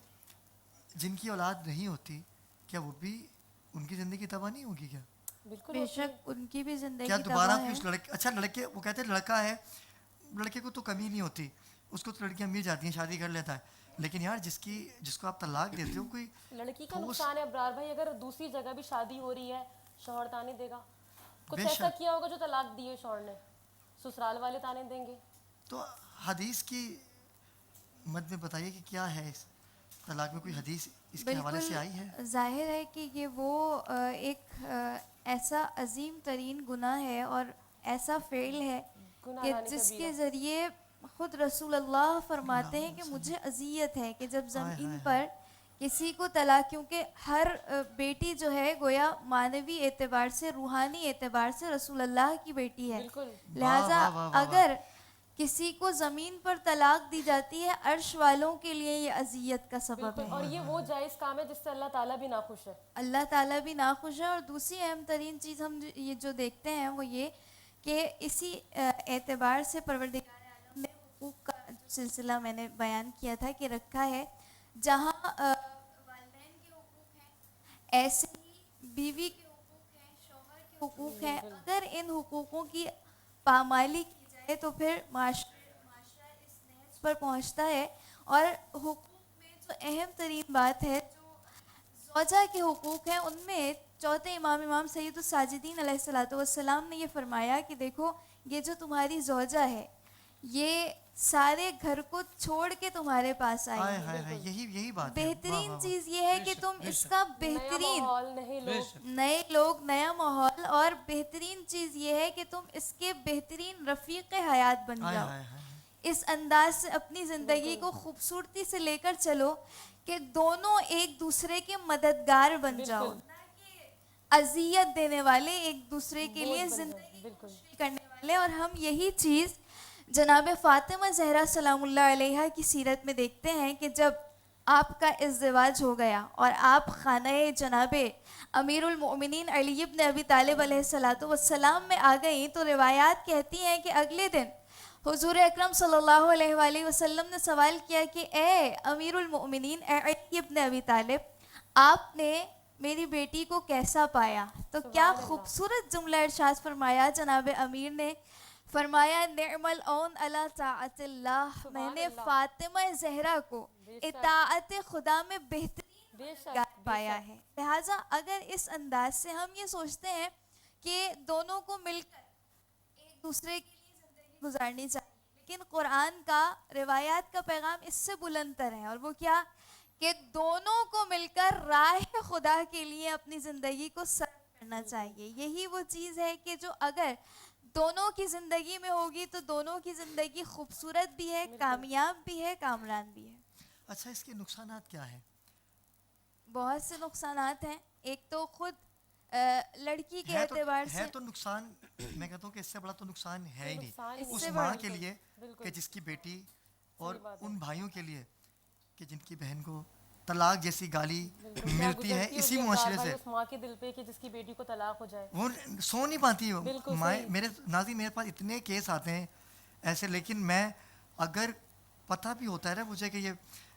جن کی اولاد نہیں ہوتی کیا وہ بھی ان کی زندگی تباہ نہیں ہوگی کیا؟ بالکل بے ہوتی ہے. شک ان کی بھی کیا زندگی دوبارہ تباہ ہے. اس لڑکے، اچھا لڑکے وہ کہتے ہیں لڑکا ہے، لڑکے کو تو کمی نہیں ہوتی، اس کو تو لڑکیاں مل جاتی ہیں، شادی کر لیتا ہے، لیکن یار جس کو آپ طلاق دیتے ہو کوئی لڑکی کا ٹھوس. نقصان ہے ابرار بھائی، اگر دوسری جگہ بھی شادی ہو رہی ہے شوہر تانے دے گا. کچھ بے ایسا شک. کیا ہوگا جو طلاق دیے شوہر نے، سسرال والے تانے دیں گے. تو حدیث کی مد میں بتائیے کہ کیا ہے اس طلاق میں، کوئی حدیث اس کے حوالے سے آئی ہے؟ بالکل ظاہر ہے کہ یہ وہ ایک ایسا عظیم ترین گناہ ہے اور ایسا فعل ہے گناہ کہ گانے جس کبیرہ. کے ذریعے خود رسول اللہ فرماتے ہیں کہ مجھے اذیت ہے کہ جب زمین پر کسی کو طلاق، کیونکہ ہر بیٹی جو ہے گویا معنوی اعتبار سے، روحانی اعتبار سے رسول اللہ کی بیٹی ہے، بالکل. لہٰذا اگر کسی کو زمین پر طلاق دی جاتی ہے عرش والوں کے لیے یہ اذیت کا سبب بالکل، ہے. اور یہ وہ جائز کام ہے جس سے اللہ تعالیٰ بھی ناخوش ہے. اللہ تعالیٰ بھی ناخوش ہے. اور دوسری اہم ترین چیز ہم یہ جو دیکھتے ہیں وہ یہ کہ اسی اعتبار سے پروردگار عالم نے حقوق کا جو سلسلہ میں نے بیان کیا تھا کہ رکھا ہے، جہاں والدین کے حقوق ہیں ایسے ہی بیوی کے حقوق ہیں، شوہر کے حقوق ہیں. اگر ان حقوقوں کی پامالی کی جائے تو پھر معاشرہ اس نہج پر پہنچتا ہے. اور حقوق میں جو اہم ترین بات ہے جو زوجہ کے حقوق ہیں، ان میں چوتھے امام سید الساجدین علیہ السلام نے یہ فرمایا کہ دیکھو یہ جو تمہاری زوجہ ہے یہ سارے گھر کو چھوڑ کے تمہارے پاس آئی ہے. یہی بات ہے. بہترین چیز یہ ہے کہ تم اس کا بہترین نیا ماحول، نئے لوگ. نئے لوگ، نیا ماحول، اور بہترین چیز یہ ہے کہ تم اس کے بہترین رفیق حیات بن جاؤ. اس انداز سے اپنی زندگی کو خوبصورتی سے لے کر چلو کہ دونوں ایک دوسرے کے مددگار بن جاؤ، نہ کہ اذیت دینے والے، ایک دوسرے کے لیے زندگی خوشی کرنے والے. اور ہم یہی چیز جناب فاطمہ زہرا سلام اللہ علیہا کی سیرت میں دیکھتے ہیں کہ جب آپ کا ازدواج ہو گیا اور آپ خانہ جناب امیر المؤمنین علی بن ابی طالب علیہ السلام میں آ گئیں تو روایات کہتی ہیں کہ اگلے دن حضور اکرم صلی اللہ علیہ وآلہ وسلم نے سوال کیا کہ اے امیر المؤمنین اے علی بن ابی طالب، آپ نے میری بیٹی کو کیسا پایا؟ تو کیا خوبصورت جملہ ارشاد فرمایا جناب امیر نے، فرمایا نعم العون علی طاعت اللہ، میں نے فاطمہ زہرا کو اطاعت خدا میں بہترین پایا ہے. لہٰذا اگر اس انداز سے ہم یہ سوچتے ہیں کہ دونوں کو مل کر ایک دوسرے کے لیے زندگی گزارنی چاہیے، لیکن قرآن کا، روایات کا پیغام اس سے بلند تر ہے، اور وہ کیا کہ دونوں کو مل کر راہ خدا کے لیے اپنی زندگی کو صرف کرنا چاہیے. یہی وہ چیز ہے کہ جو اگر دونوں کی زندگی میں ہوگی تو دونوں کی زندگی خوبصورت بھی ہے، کامیاب بھی ہے، کامران بھی ہے. اچھا اس کے نقصانات کیا ہیں؟ بہت سے نقصانات ہیں. ایک تو خود لڑکی کے اعتبار سے ہے تو نقصان، میں کہتا ہوں کہ اس سے بڑا تو نقصان ہے ہی نہیں اس اس سے ماں بڑا کے لیے کہ جس کی بیٹی، اور ان بھائیوں کے لیے کہ جن کی بہن کو طلاق جیسی گالی ملتی ہے اسی معاشرے سے. اس ماں کے دل پہ کہ جس کی بیٹی کو طلاق ہو جائے، وہ سو نہیں پاتی. میرے ناظرین میرے پاس اتنے کیس آتے ہیں ایسے، لیکن میں اگر پتہ بھی ہوتا ہے نا مجھے کہ یہ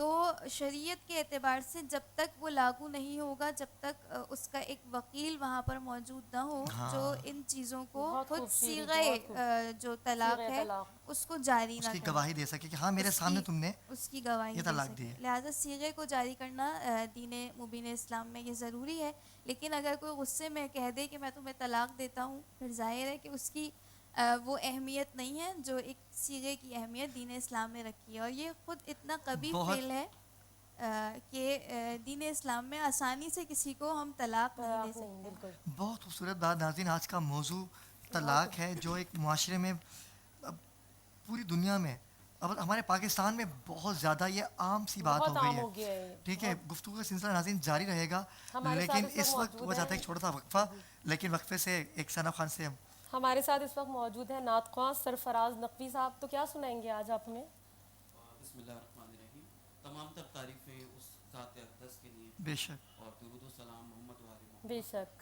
تو شریعت کے اعتبار سے جب تک وہ لاگو نہیں ہوگا، جب تک اس کا ایک وکیل وہاں پر موجود نہ ہو جو ان چیزوں کو بہت خود خوب شیریں، صیغہ جو طلاق صیغہ ہے طلاق اس کو جاری اس نہ کی کرے، گواہی دے سکے کہ ہاں میرے سامنے تم نے اس کی گواہی یہ دے طلاق سکے. دی ہے. لہٰذا صیغے کو جاری کرنا دین مبین اسلام میں یہ ضروری ہے. لیکن اگر کوئی غصے میں کہہ دے کہ میں تمہیں طلاق دیتا ہوں، پھر ظاہر ہے کہ اس کی وہ اہمیت نہیں ہے جو ایک صیغے کی اہمیت دین اسلام میں رکھی ہے. اور یہ خود اتنا قبیح بہت فعل ہے کہ دین اسلام میں آسانی سے کسی کو ہم طلاق نہیں دے طلاق نہیں، سکتے. بالکل بہت خوبصورت بات ناظرین، آج کا موضوع طلاق ہے جو ایک معاشرے میں اب پوری دنیا میں اب ہمارے پاکستان میں بہت زیادہ یہ عام سی بات بہت ہو گئی عام ہے. ہو گیا ہے یہ. ٹھیک ہے، گفتگو کا سلسلہ ناظرین جاری رہے گا، ہمارے لیکن ساتھ اس وقت موجود ہوا چاہتا ہے ہیں ایک چھوٹا سا وقفہ، لیکن وقفے سے ایک ثنا خان سے ہم ہمارے ساتھ اس وقت موجود ہیں نعت خواں سرفراز نقوی صاحب. تو کیا سنائیں گے آج آپ ہمیں؟ بسم اللہ الرحمن الرحیم. تمام تر تعریفیں اس ذات اقدس کے لیے بے شک اور درود و سلام محمد و آل محمد. بے شک.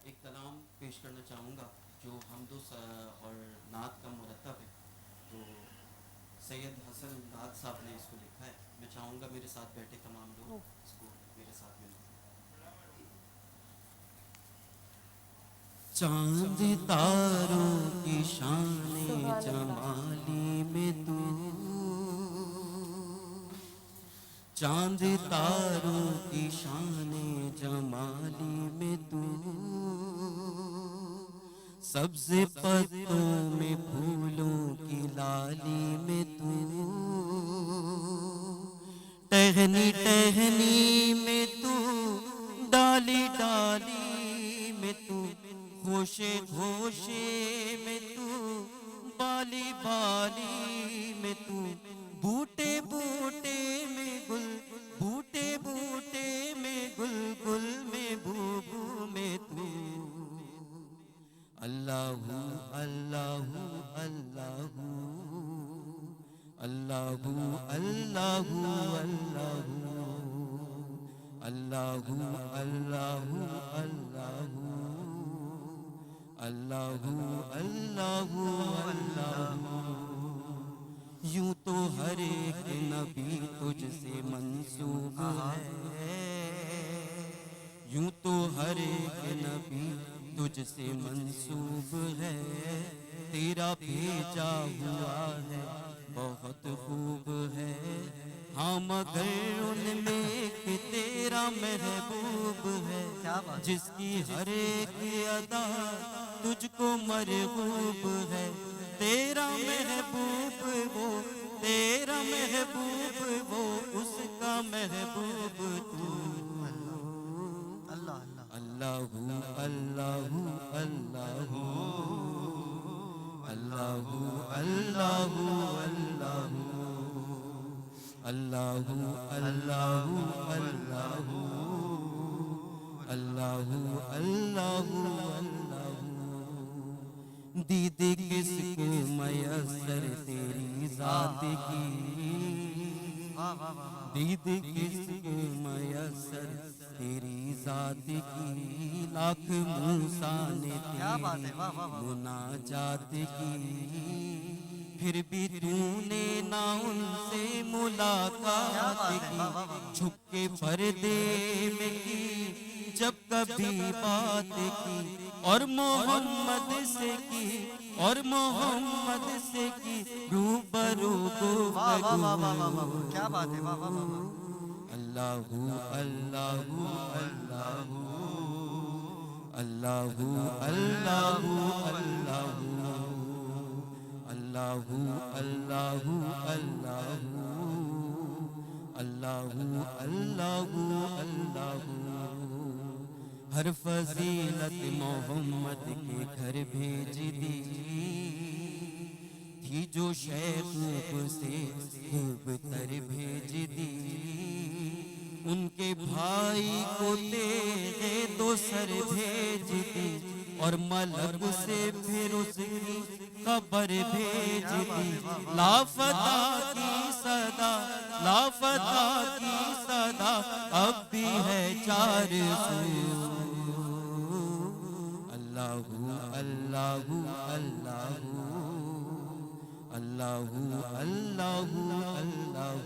ایک کلام پیش کرنا چاہوں گا جو حمد اور نعت کا مرتب ہے، تو سید حسن نعت صاحب نے اس کو لکھا ہے. میں چاہوں گا میرے ساتھ بیٹھے تمام لوگ اس کو میرے ساتھ ملیں. چاند تاروں کی شان جمالی میں تو، چاند تاروں کی شان جمالی میں تو، سبز پتوں میں پھولوں کی لالی میں تو، ٹہنی ٹہنی میں تو، ڈالی ڈالی میں تو، گوشے گوشے میں تو، بالی بالی میں تو، بوٹے بوٹے میں گل، بوٹے بوٹے میں گل، گل میں بو بو میں تو. اللہ اللہ اللہ اللہ اللہ اللہ اللہ اللہ اللہ اللہ اللہ. یوں تو ہر ایک نبی تجھ سے منسوب ہے، یوں تو ہر ایک نبی تجھ سے منسوب ہے، تیرا بھیجا ہوا ہے بہت خوب ہے. ہاں مگر ان میں ایک تیرا محبوب ہے، جس کی ہر ایک ادا تجھ کو مرغوب ہے. تیرا محبوب وہ، تیرا محبوب وہ، اس کا محبوب تو. اللہ اللہ اللہ اللہ اللہ اللہ اللہ اللہ اللہ اللہ اللہ. دید کس کو میسر تیری ذات کی، دید کس کو میسر تیری ذات کی، لاکھ موسیٰ نے تیری مناجات کی، پھر بھی تو نے نہ ان سے ملاقات کی. چھپ کے پردے میں کی جب کبھی بات کی، اور محمد سے کی، اور محمد سے کی روبرو گفتگو. کیا بات ہے، واہ واہ واہ. اللہ اللہ اللہ اللہ اللہ اللہ اللہ اللہ اللہ اللہ. ہر فضیلت محمد کے گھر بھیج دی تھی، جو شیخ سے خوب تر بھیج دی. ان کے بھائی کو تیغے دو سر بھیج دی، اور ملک سے پھر اس کی خبر بھیج دی. لافتہ کی صدا، لافتہ کی صدا اب بھی ہے چار سو. اللہ اللہ اللہ اللہ اللہ اللہ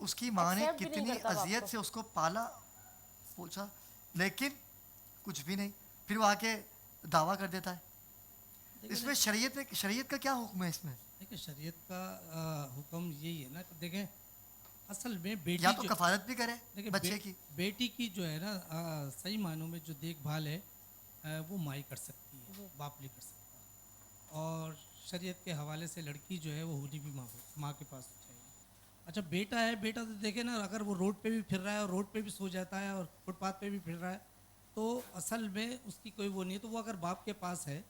اس کی ماں نے Accept بھی نہیں کتنی کرتا باپ اذیت کو. سے اس کو پالا پوچھا، لیکن کچھ بھی نہیں، پھر وہ آ کے دعویٰ کر دیتا ہے. اس میں شریعت کا کیا حکم ہے اس میں؟ دیکھیں شریعت کا حکم یہی ہے نا کہ دیکھیں اصل میں بیٹی یا تو کفالت بھی کرے دیکھیں بچے کی. بیٹی کی جو ہے نا صحیح معنوں میں جو دیکھ بھال ہے وہ ماں ہی کر سکتی ہے، باپ نہیں کر سکتا. اور شریعت کے حوالے سے لڑکی جو ہے وہ ہونی بھی ماں کے پاس چاہیے. اچھا بیٹا ہے، بیٹا تو دیکھیں نا اگر وہ روڈ پہ بھی پھر رہا ہے اور روڈ پہ بھی سو جاتا ہے اور فٹ پاتھ پہ بھی پھر رہا ہے تو اصل میں اس کی کوئی وہ نہیں ہے. تو وہ اگر باپ کے پاس ہے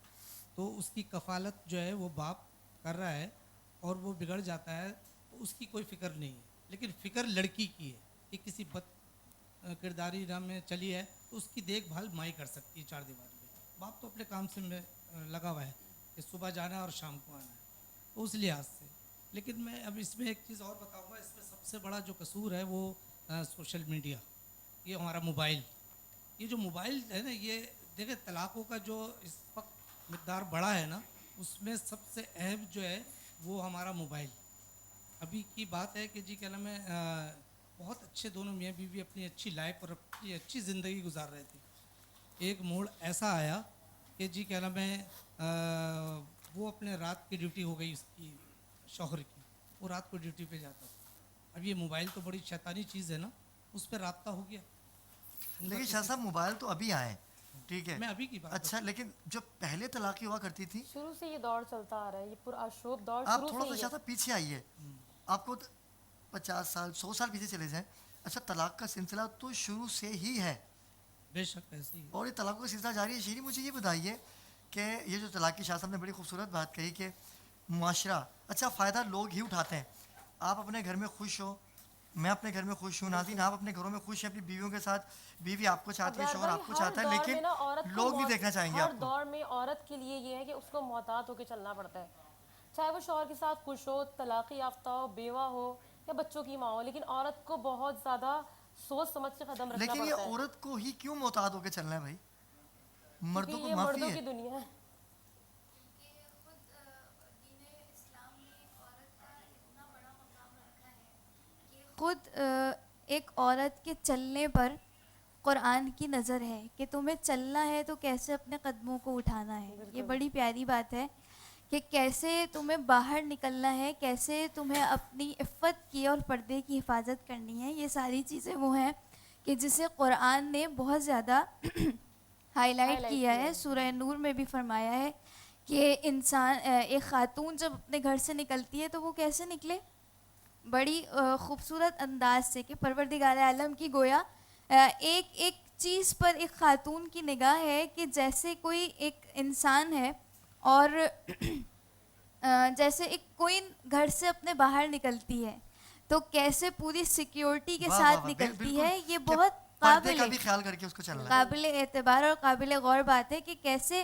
تو اس کی کفالت جو ہے وہ باپ کر رہا ہے اور وہ بگڑ جاتا ہے تو اس کی کوئی فکر نہیں ہے. لیکن فکر لڑکی کی ہے کہ کسی بد کرداری راہ میں چلی ہے تو اس کی دیکھ بھال ماں ہی کر سکتی ہے چار دیواری میں. باپ تو اپنے کام سے میں لگا ہوا ہے کہ صبح جانا ہے اور شام کو آنا ہے، تو اس لحاظ سے. لیکن میں اب اس میں ایک چیز اور بتاؤں گا، اس میں سب سے بڑا جو قصور ہے وہ سوشل میڈیا، یہ ہمارا موبائل. یہ جو موبائل ہے نا، یہ دیکھیں طلاقوں کا جو اس وقت مقدار بڑا ہے نا، اس میں سب سے اہم جو ہے وہ ہمارا موبائل. ابھی کی بات ہے کہ جی کیا نام ہے بہت اچھے دونوں میاں بیوی اپنی اچھی لائف اور اپنی اچھی زندگی گزار رہے تھے. ایک موڑ ایسا آیا کہ جی کیا نام ہے وہ اپنے رات کی ڈیوٹی ہو گئی اس کی شوہر کی، وہ رات کو ڈیوٹی پہ جاتا تھا. اب یہ موبائل تو بڑی شیطانی چیز ہے نا، اس پہ رابطہ ہو گیا. لیکن شاہ صاحب موبائل تو ابھی آئے، ٹھیک ہے میں ابھی کی بات اچھا، لیکن جو پہلے طلاقیں ہوا کرتی تھی، شروع سے یہ دور چلتا آ رہا ہے، یہ پرآشوب دور آپ شروع تھوڑا سے سا ہی شاہ ہے. صاحب پیچھے آئیے، آپ کو 50 سال 100 سال پیچھے چلے جائیں. اچھا طلاق کا سلسلہ تو شروع سے ہی ہے بے شک ایسے ہی ہے. اور یہ طلاقوں کا سلسلہ جاری ہے. شیریں مجھے یہ بتائیے کہ یہ جو طلاق کی شاہ صاحب نے بڑی خوبصورت بات کہی کہ معاشرہ اچھا فائدہ لوگ ہی اٹھاتے ہیں. آپ اپنے گھر میں خوش ہو، میں اپنے گھر میں خوش ہوں، ناظرین آپ اپنے گھروں میں خوش ہیں اپنی بیویوں کے ساتھ، بیوی آپ کو چاہتی ہے، ابرار شوہر بھائی آپ کو ہر چاہتا ہے، دور لیکن میں نا عورت کو لوگ نہیں دیکھنا چاہیں گے ہر آپ کو. دور میں عورت کے لیے یہ ہے کہ اس کو محتاط ہو کے چلنا پڑتا ہے، چاہے وہ شوہر کے ساتھ خوش ہو، طلاق یافتہ ہو، بیوہ ہو یا بچوں کی ماں ہو، لیکن عورت کو بہت زیادہ سوچ سمجھ کے قدم رکھنا لیکن یہ پڑتا ہے عورت کو ہی کیوں محتاط ہو کے چلنا ہے بھائی؟ کیونکہ مردوں کو یہ معافی مردوں ہے. کی دنیا ہے. خود ایک عورت کے چلنے پر قرآن کی نظر ہے کہ تمہیں چلنا ہے تو کیسے اپنے قدموں کو اٹھانا ہے. یہ بڑی پیاری بات ہے کہ کیسے تمہیں باہر نکلنا ہے، کیسے تمہیں اپنی عفت کی اور پردے کی حفاظت کرنی ہے. یہ ساری چیزیں وہ ہیں کہ جسے قرآن نے بہت زیادہ ہائی لائٹ کیا ہے. سورہ نور میں بھی فرمایا ہے کہ انسان ایک خاتون جب اپنے گھر سے نکلتی ہے تو وہ کیسے نکلے، بڑی خوبصورت انداز سے، کہ پروردگار عالم کی گویا ایک ایک چیز پر ایک خاتون کی نگاہ ہے کہ جیسے کوئی ایک انسان ہے اور جیسے ایک کوئن گھر سے اپنے باہر نکلتی ہے تو کیسے پوری سیکیورٹی کے واہ واہ ساتھ واہ، نکلتی بالکل ہے. یہ کہ بہت پردے کا بھی خیال کر کے اس کو چلنا ہے. قابل اعتبار اور قابل غور بات ہے کہ کیسے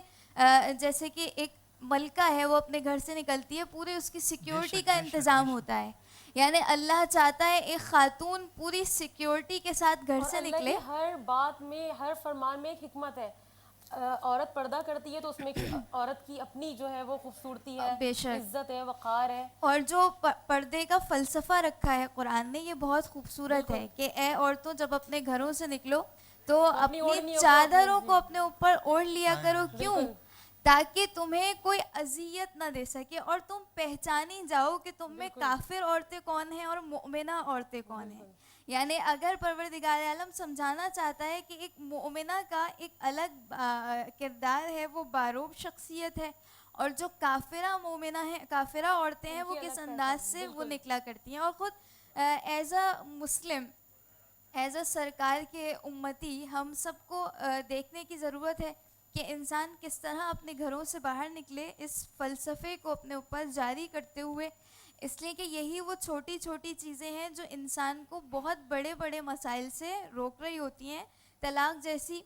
جیسے کہ ایک ملکہ ہے وہ اپنے گھر سے نکلتی ہے، پورے اس کی سیکیورٹی کا انتظام ہوتا ہے. یعنی اللہ چاہتا ہے ایک خاتون پوری سیکیورٹی کے ساتھ گھر اور سے اللہ نکلے. کی ہر بات میں، ہر فرمان میں ایک حکمت ہے. عورت پردہ کرتی ہے تو اس میں عورت کی اپنی جو ہے وہ خوبصورتی ہے، بے شک. عزت ہے، وقار ہے. اور جو پردے کا فلسفہ رکھا ہے قرآن نے یہ بہت خوبصورت ہے کہ اے عورتوں جب اپنے گھروں سے نکلو تو اپنی اپنی اوڑھنیوں کو چادروں کو اپنے اوپر اوڑھ لیا کرو. کیوں؟ بالکل. تاکہ تمہیں کوئی اذیت نہ دے سکے اور تم پہچانی جاؤ کہ تم میں کافر عورتیں کون ہیں اور مؤمنہ عورتیں کون ہیں. یعنی اگر پروردگار عالم سمجھانا چاہتا ہے کہ ایک مؤمنہ کا ایک الگ کردار ہے، وہ باروب شخصیت ہے، اور جو کافرہ مومنہ ہیں، کافرہ عورتیں ہیں، وہ کس انداز سے وہ نکلا کرتی ہیں. اور خود as a Muslim, as a سرکار کے امتی، ہم سب کو دیکھنے کی ضرورت ہے کہ انسان کس طرح اپنے گھروں سے باہر نکلے، اس فلسفے کو اپنے اوپر جاری کرتے ہوئے، اس لیے کہ یہی وہ چھوٹی چھوٹی چیزیں ہیں جو انسان کو بہت بڑے بڑے مسائل سے روک رہی ہوتی ہیں. طلاق جیسی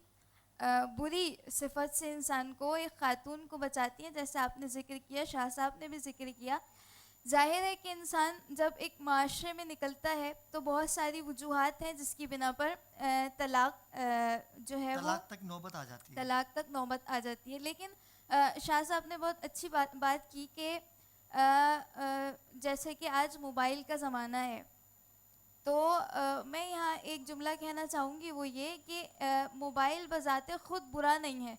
بری صفت سے انسان کو، ایک خاتون کو بچاتی ہیں، جیسے آپ نے ذکر کیا، شاہ صاحب نے بھی ذکر کیا. ظاہر ہے کہ انسان جب ایک معاشرے میں نکلتا ہے تو بہت ساری وجوہات ہیں جس کی بنا پر طلاق جو ہے وہ طلاق تک نوبت آ جاتی ہے. طلاق تک نوبت آ جاتی ہے. لیکن شاہ صاحب نے بہت اچھی بات کی کہ جیسے کہ آج موبائل کا زمانہ ہے تو میں یہاں ایک جملہ کہنا چاہوں گی، وہ یہ کہ موبائل بذات خود برا نہیں ہے،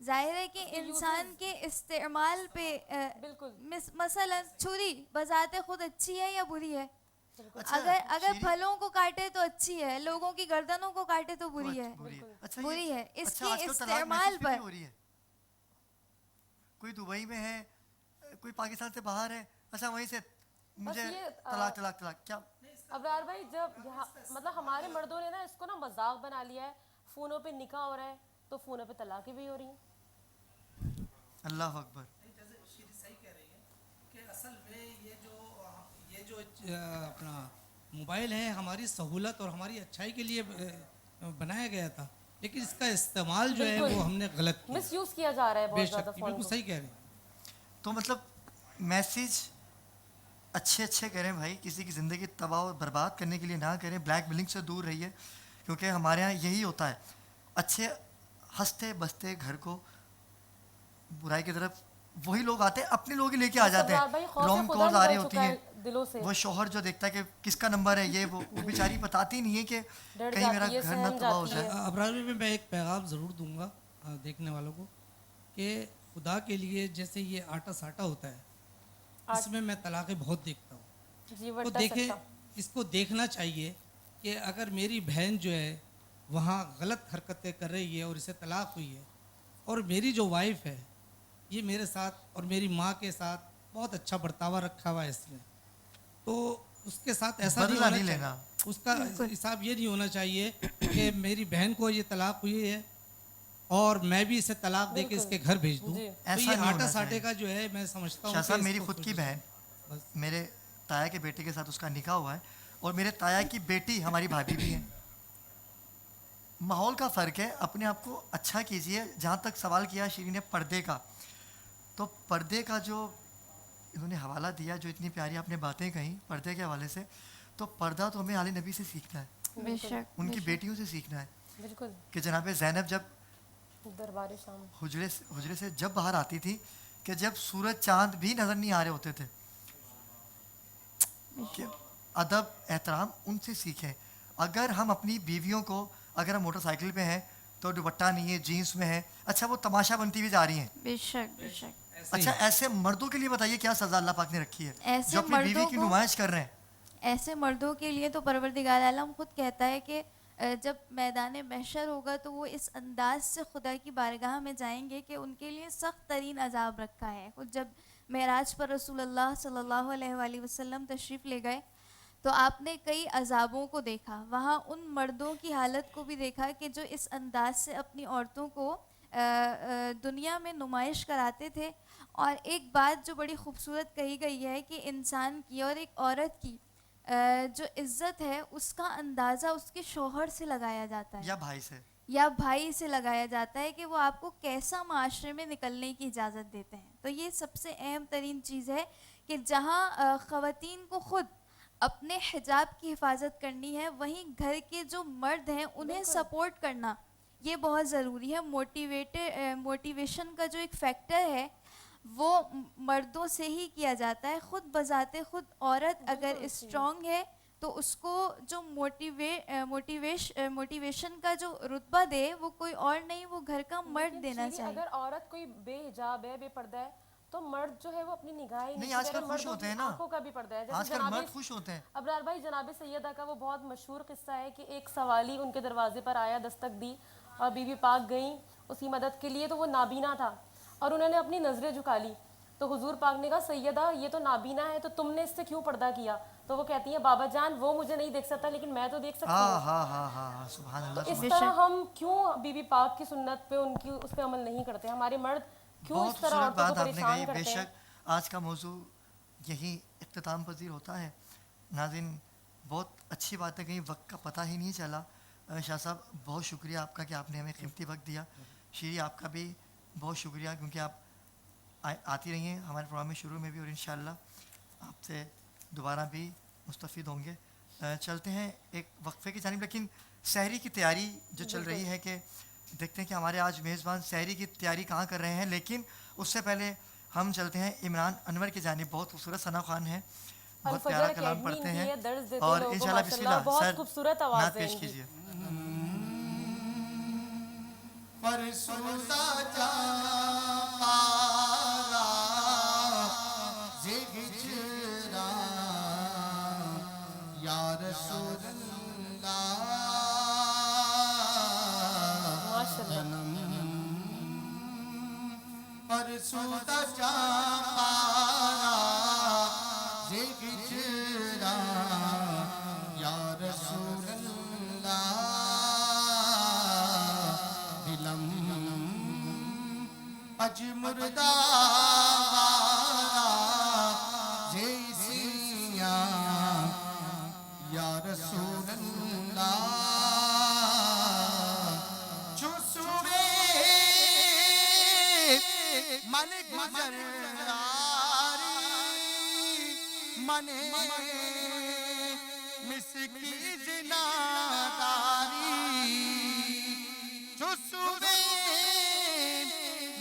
ظاہر ہے کہ انسان کے استعمال پہ بالکل مثلا چھری بذات خود اچھی ہے یا بری ہے؟ اچھا اگر شیریں- پھلوں کو کاٹے تو اچھی ہے، لوگوں کی گردنوں کو کاٹے تو بری ہے. بری ہے. اچھا بری ہے. اس اچھا کے آج کل طلاق استعمال میسج پہ بھی پر ہو رہی ہے، کوئی دبئی میں ہے، کوئی پاکستان سے باہر ہے، اچھا وہیں سے مجھے یہ طلاق طلاق طلاق کیا؟ ابرار بھائی جب مطلب ہمارے مردوں نے نا اس کو نا مذاق بنا لیا ہے، فونوں پہ نکاح ہو رہا ہے تو فونوں پہ طلاقیں بھی ہو رہی ہیں. اللہ اکبر. جیسے شیری صحیح کہہ رہی ہے کہ اصل میں یہ جو اپنا موبائل ہے ہماری سہولت اور ہماری اچھائی کے لیے بنایا گیا تھا، لیکن اس کا استعمال جو ہے بالکل. وہ ہم نے غلط کیا. مس یوز کیا جا رہا ہے بے بہت زیادہ شک فون بالکل کو. صحیح کہہ رہے ہیں. تو مطلب میسیج اچھے اچھے کریں بھائی، کسی کی زندگی تباہ و برباد کرنے کے لیے نہ کریں، بلیک میلنگ سے دور رہیے، کیونکہ ہمارے ہاں یہی ہوتا ہے، اچھے ہنستے بستے گھر کو برائی کی طرف وہی لوگ آتے ہیں، اپنے لوگ ہی لے کے آ جاتے ابرار بھائی ہیں، خوف رانگ خدا کالز آ رہی نکل ہوتی چکا ہیں. ہے دلوں سے. وہ شوہر جو دیکھتا ہے کہ کس کا نمبر ہے یہ وہ بیچاری بتاتی نہیں ہے کہ ڈر کہیں میرا جاتی ہے، گھر نہ سہم تباہ ہو جاتی جائے. ہے. ابرار میں ایک پیغام ضرور دوں گا دیکھنے والوں کو کہ خدا کے لیے جیسے یہ آٹا ساٹا ہوتا ہے، اس میں میں طلاقیں بہت دیکھتا ہوں. جی تو وٹا دیکھیں سکتا. اس کو دیکھنا چاہیے کہ اگر میری بہن جو ہے وہاں غلط حرکتیں کر رہی ہے اور اسے طلاق ہوئی ہے، اور میری جو وائف ہے یہ میرے ساتھ اور میری ماں کے ساتھ بہت اچھا برتاوا رکھا ہوا ہے اس نے، تو اس کے ساتھ ایسا نہیں بدلہ ہونا نہیں چاہیے. لینا. اس کا حساب یہ نہیں ہونا چاہیے کہ میری بہن کو یہ طلاق ہوئی ہے اور میں بھی اسے طلاق دے کے اس کے گھر بھیج دوں. جی. تو ایسا یہ نہیں آٹا ہونا ساٹے چاہیے. کا جو ہے میں سمجھتا ہوں شاہ کہ صاحب اس میری کو خود کی سوچنا بہن، چاہیے. بس میرے تایا کے بیٹے کے ساتھ اس کا نکاح ہوا ہے، اور میرے تایا کی بیٹی ہماری بھابھی بھی ہے. ماحول کا فرق ہے، اپنے آپ کو اچھا کیجئے. جہاں تک سوال کیا شیرین نے پردے کا، تو پردے کا جو انہوں نے حوالہ دیا، جو اتنی پیاری آپ نے باتیں کہیں پردے کے حوالے سے، تو پردہ تو ہمیں آل نبی سے سیکھنا ہے، بے شک ان کی بیٹیوں سے سیکھنا ہے. بالکل. کہ جناب زینب جب دربار شام. حجرے سے جب باہر آتی تھی، کہ جب سورج چاند بھی نظر نہیں آ رہے ہوتے تھے، کہ ادب احترام ان سے سیکھیں. اگر ہم اپنی بیویوں کو، اگر ہم موٹر سائیکل پہ ہیں تو دوپٹہ نہیں ہے، جینس میں ہے، اچھا وہ تماشا بنتی ہوئی جا رہی ہیں، بے شک بے شک. اچھا ایسے مردوں کے لیے بتائیے کیا سزا اللہ پاک نے رکھی ہے، ایسے جو اپنی بیوی مردوں کی کو، نمائش کر رہے ہیں. ایسے مردوں کے لیے تو پروردگار عالم خود کہتا ہے کہ جب میدان محشر ہوگا تو وہ اس انداز سے خدا کی بارگاہ میں جائیں گے کہ ان کے لیے سخت ترین عذاب رکھا ہے. خود جب معراج پر رسول اللہ صلی اللہ علیہ وآلہ وسلم تشریف لے گئے تو آپ نے کئی عذابوں کو دیکھا. وہاں ان مردوں کی حالت کو بھی دیکھا کہ جو اس انداز سے اپنی عورتوں کو دنیا میں نمائش کراتے تھے. اور ایک بات جو بڑی خوبصورت کہی گئی ہے کہ انسان کی اور ایک عورت کی جو عزت ہے اس کا اندازہ اس کے شوہر سے لگایا جاتا ہے یا بھائی سے. یا بھائی سے لگایا جاتا ہے کہ وہ آپ کو کیسا معاشرے میں نکلنے کی اجازت دیتے ہیں. تو یہ سب سے اہم ترین چیز ہے کہ جہاں خواتین کو خود اپنے حجاب کی حفاظت کرنی ہے، وہیں گھر کے جو مرد ہیں انہیں سپورٹ کرنا یہ بہت ضروری ہے. موٹیویشن کا جو ایک فیکٹر ہے وہ مردوں سے ہی کیا جاتا ہے. خود بذات خود عورت اگر اسٹرانگ ہے تو اس کو جو موٹیویشن کا جو رتبہ دے وہ کوئی اور نہیں، وہ گھر کا مرد دینا چاہیے. اگر عورت کوئی بے حجاب ہے، بے پردہ ہے، تو مرد جو ہے وہ اپنی نگاہ ہی نہیں آج کل خوش ہوتے ہیں نا، آنکھوں کا بھی پردہ ہے. آج جیسے کل مرد خوش ہوتے ہیں. ابرار بھائی جناب سیدہ کا وہ بہت مشہور قصہ ہے کہ ایک سوالی ان کے دروازے پر آیا، دستک دی اور بی بی پاک گئیں اس کی مدد کے لیے. تو وہ نابینا تھا اور انہوں نے اپنی نظریں جھکا لی. تو حضور پاک نے کہا سیدہ یہ تو نابینا ہے تو تم نے اس سے کیوں پردہ کیا؟ تو وہ کہتی ہیں بابا جان وہ مجھے نہیں دیکھ سکتا لیکن میں تو دیکھ سکتی ہوں. ہاں سبحان اللہ. تو اس طرح ہم کیوں بی بی پاک کی سنت پہ ان کی اس پہ عمل نہیں کرتے؟ ہمارے مرد کیوں اس طرح عورتوں کو پریشان کرتے ہیں؟ بے شک آج کا موضوع یہی اختتام پذیر ہوتا ہے. ناظرین بہت اچھی باتیں کہیں، وقت کا پتہ ہی نہیں چلا. شاہ صاحب بہت شکریہ آپ کا کہ آپ نے ہمیں قیمتی وقت دیا. شیری آپ کا بھی بہت شکریہ کیونکہ آپ آتی رہی ہیں ہمارے پروگرام میں شروع میں بھی، اور انشاءاللہ آپ سے دوبارہ بھی مستفید ہوں گے. چلتے ہیں ایک وقفے کی جانب، لیکن سحری کی تیاری جو چل رہی ہے کہ دیکھتے ہیں کہ ہمارے آج میزبان سحری کی تیاری کہاں کر رہے ہیں. لیکن اس سے پہلے ہم چلتے ہیں عمران انور کی جانب. بہت خوبصورت ثنا خوان ہیں بہت پیارا الفجر کلام اکیڈمی پڑھتے ان کی ہیں ہے، درس دیتے اور لوگوں کو انشاءاللہ بسم ماشاءاللہ، اللہ بہت سر خوبصورت آواز نعت ہے پیش ان کی۔ کیجیے. فرسودہ جا پارا زہجرا یا رسول اللہ ماشاءاللہ فرسودہ جا پارا زہجرا یا رسول اللہ دلم اج مردہ جیسیاں یا رسول اللہ چوسوے من گزر من مسکی زناداری چوسوے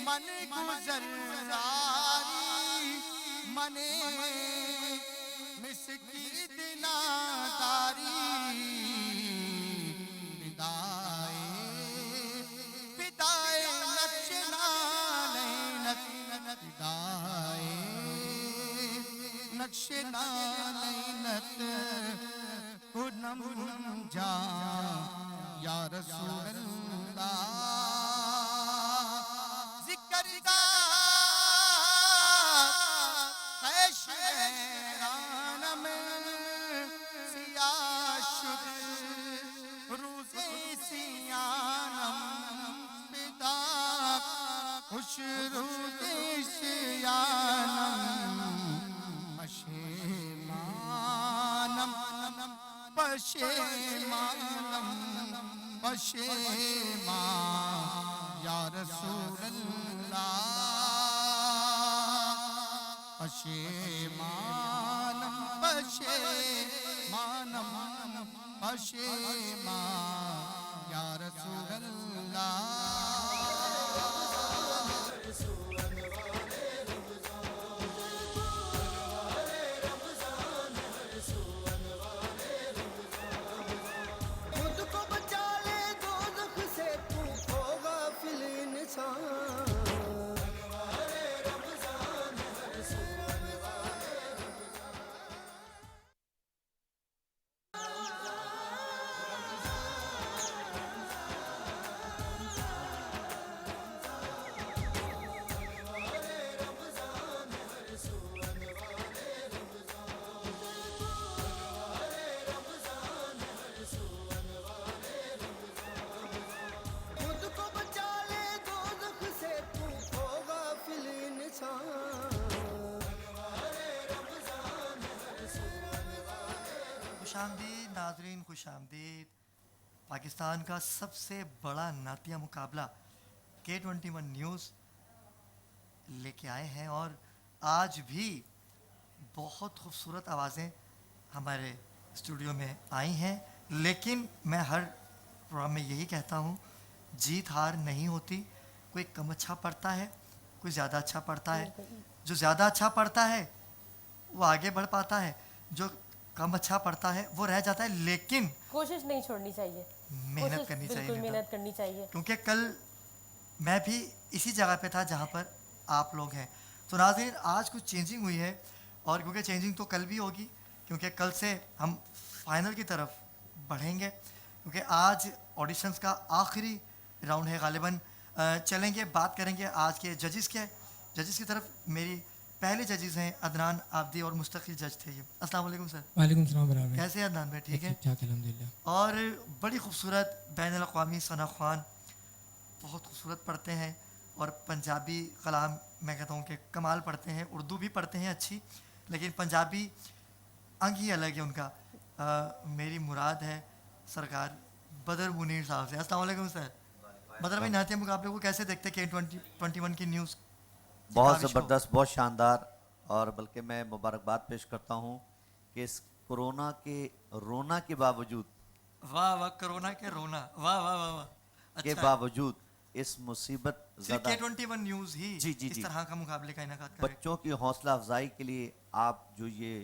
من گزر من مسکی دناداری بدائے نقش نالینت بدائے نقش نالینت کنم جا یا رسول اللہ ذکر دا خیش رانم سیاہ شد روز سیانم پدا خوش روز سیانم پشیمانم پشیمان یا رسول اللہ پشیمانم پشیمانم پشیمان یا رسول اللہ خود کو بچا لے دوزخ سے تو ہوگا فل انسان خود کو بچا لے دوزخ سے تو ہوگا فل انسان خوش آمدید ناظرین، خوش آمدید. پاکستان کا سب سے بڑا نعتیہ مقابلہ K21 نیوز لے کے آئے ہیں اور آج بھی بہت خوبصورت آوازیں ہمارے اسٹوڈیو میں آئی ہیں. لیکن میں ہر پروگرام میں یہی کہتا ہوں، جیت ہار نہیں ہوتی. کوئی کم اچھا پڑھتا ہے، کوئی زیادہ اچھا پڑھتا ہے. جو زیادہ اچھا پڑھتا ہے وہ آگے بڑھ پاتا ہے، جو کم اچھا پڑھتا ہے وہ رہ جاتا ہے. لیکن کوشش نہیں چھوڑنی چاہیے، محنت کوشش کرنی چاہیے بالکل بیٹا. محنت کرنی چاہیے. کیونکہ کل میں بھی اسی جگہ پہ تھا جہاں پر آپ لوگ ہیں. تو ناظرین آج کچھ چینجنگ ہوئی ہے، اور کیونکہ چینجنگ تو کل بھی ہوگی، کیونکہ کل سے ہم فائنل کی طرف بڑھیں گے. کیونکہ آج آڈیشنز کا آخری راؤنڈ ہے غالباً. چلیں گے بات کریں گے آج کے ججز کی طرف. میری پہلے ججز ہیں عدنان عابدی اور مستقل جج تھے یہ. السلام علیکم سر. وعلیکم السلام برابر. کیسے ہیں عدنان بھائی؟ ٹھیک ہے. ٹھاک الحمد للہ. اور بڑی خوبصورت بین الاقوامی ثنا خوان، بہت خوبصورت پڑھتے ہیں اور پنجابی کلام میں کہتا ہوں کہ کمال پڑھتے ہیں. اردو بھی پڑھتے ہیں اچھی، لیکن پنجابی انگ ہی الگ ہے ان کا. میری مراد ہے سرکار بدر منیر صاحب سے. السلام علیکم سر. بدر بھائی نعتیہ مقابلے کو کیسے دیکھتے ہیں K21 کی نیوز؟ بہت زبردست، بہت شاندار. اور بلکہ میں مبارکباد پیش کرتا ہوں کہ اس کرونا کے رونا کے باوجود، واہ واہ، کرونا کے رونا، واہ واہ واہ واہ، کے باوجود اس مصیبت زدہ K21 نیوز ہی جی اس طرح کا مقابلے کا انعقاد کرے. بچوں کی حوصلہ افزائی کے لیے آپ جو یہ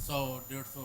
100-150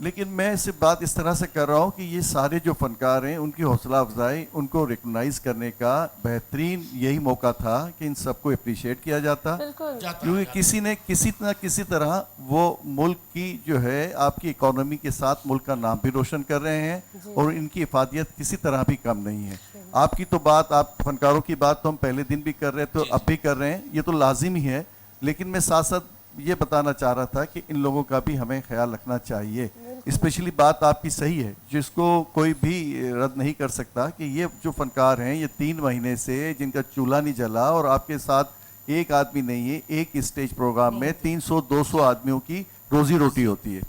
لیکن میں صرف بات اس طرح سے کر رہا ہوں کہ یہ سارے جو فنکار ہیں ان کی حوصلہ افزائی, ان کو ریکگنائز کرنے کا بہترین یہی موقع تھا کہ ان سب کو اپریشیٹ کیا جاتا, کیونکہ کسی نے کسی نہ کسی طرح وہ ملک کی جو ہے آپ کی اکانومی کے ساتھ ملک کا نام بھی روشن کر رہے ہیں, اور ان کی افادیت کسی طرح بھی کم نہیں ہے. آپ کی تو بات, آپ فنکاروں کی بات تو ہم پہلے دن بھی کر رہے تھے, اب بھی کر رہے ہیں, یہ تو لازم ہی ہے, لیکن میں ساتھ ساتھ یہ بتانا چاہ رہا تھا کہ ان لوگوں کا بھی ہمیں خیال رکھنا چاہیے. اسپیشلی بات آپ کی صحیح ہے جس کو کوئی بھی رد نہیں کر سکتا کہ یہ جو فنکار ہیں یہ 3 مہینے سے جن کا چولہا نہیں جلا, اور آپ کے ساتھ ایک آدمی نہیں ہے, ایک اسٹیج پروگرام میں 300-200 آدمیوں کی روزی روٹی ہوتی ہے.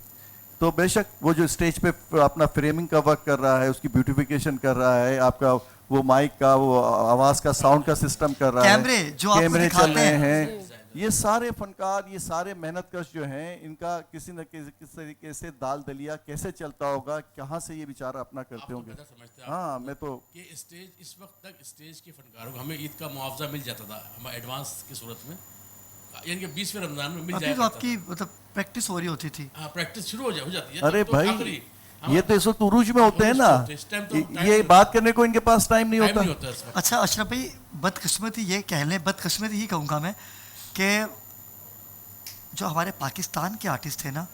تو بے شک وہ جو اسٹیج پہ اپنا فریمنگ کا ورک کر رہا ہے, اس کی بیوٹیفیکیشن کر رہا ہے, آپ کا وہ مائک کا وہ آواز کا ساؤنڈ کا سسٹم کر رہا ہے, کیمرے چل رہے ہیں, یہ سارے فنکار, یہ سارے محنت کش جو ہیں, ان کا کسی نہ کسی طریقے سے دال دلیا کیسے چلتا ہوگا, کہاں سے یہ بیچارہ اپنا کرتے ہوں گے. ہاں میں تو کہ اسٹیج اس وقت تک اسٹیج کے فنکاروں کو ہمیں عید کا معاوضہ مل جاتا تھا ہمیں ایڈوانس کی صورت میں, یعنی کہ 20ویں رمضان میں مل جاتا تھا. آپ کی مطلب پریکٹس ہو رہی ہوتی تھی. ہاں پریکٹس شروع ہو جاتی ہے. ارے بھائی یہ تو اس وقت عروج میں ہوتے ہیں نا, یہ بات کرنے کو ان کے پاس ٹائم نہیں ہوتا. اچھا اشرف بھائی, بدقسمتی یہ کہہ لیں, بدقسمتی ہی کہوں گا میں کہ جو ہمارے پاکستان کے آرٹسٹ تھے نا,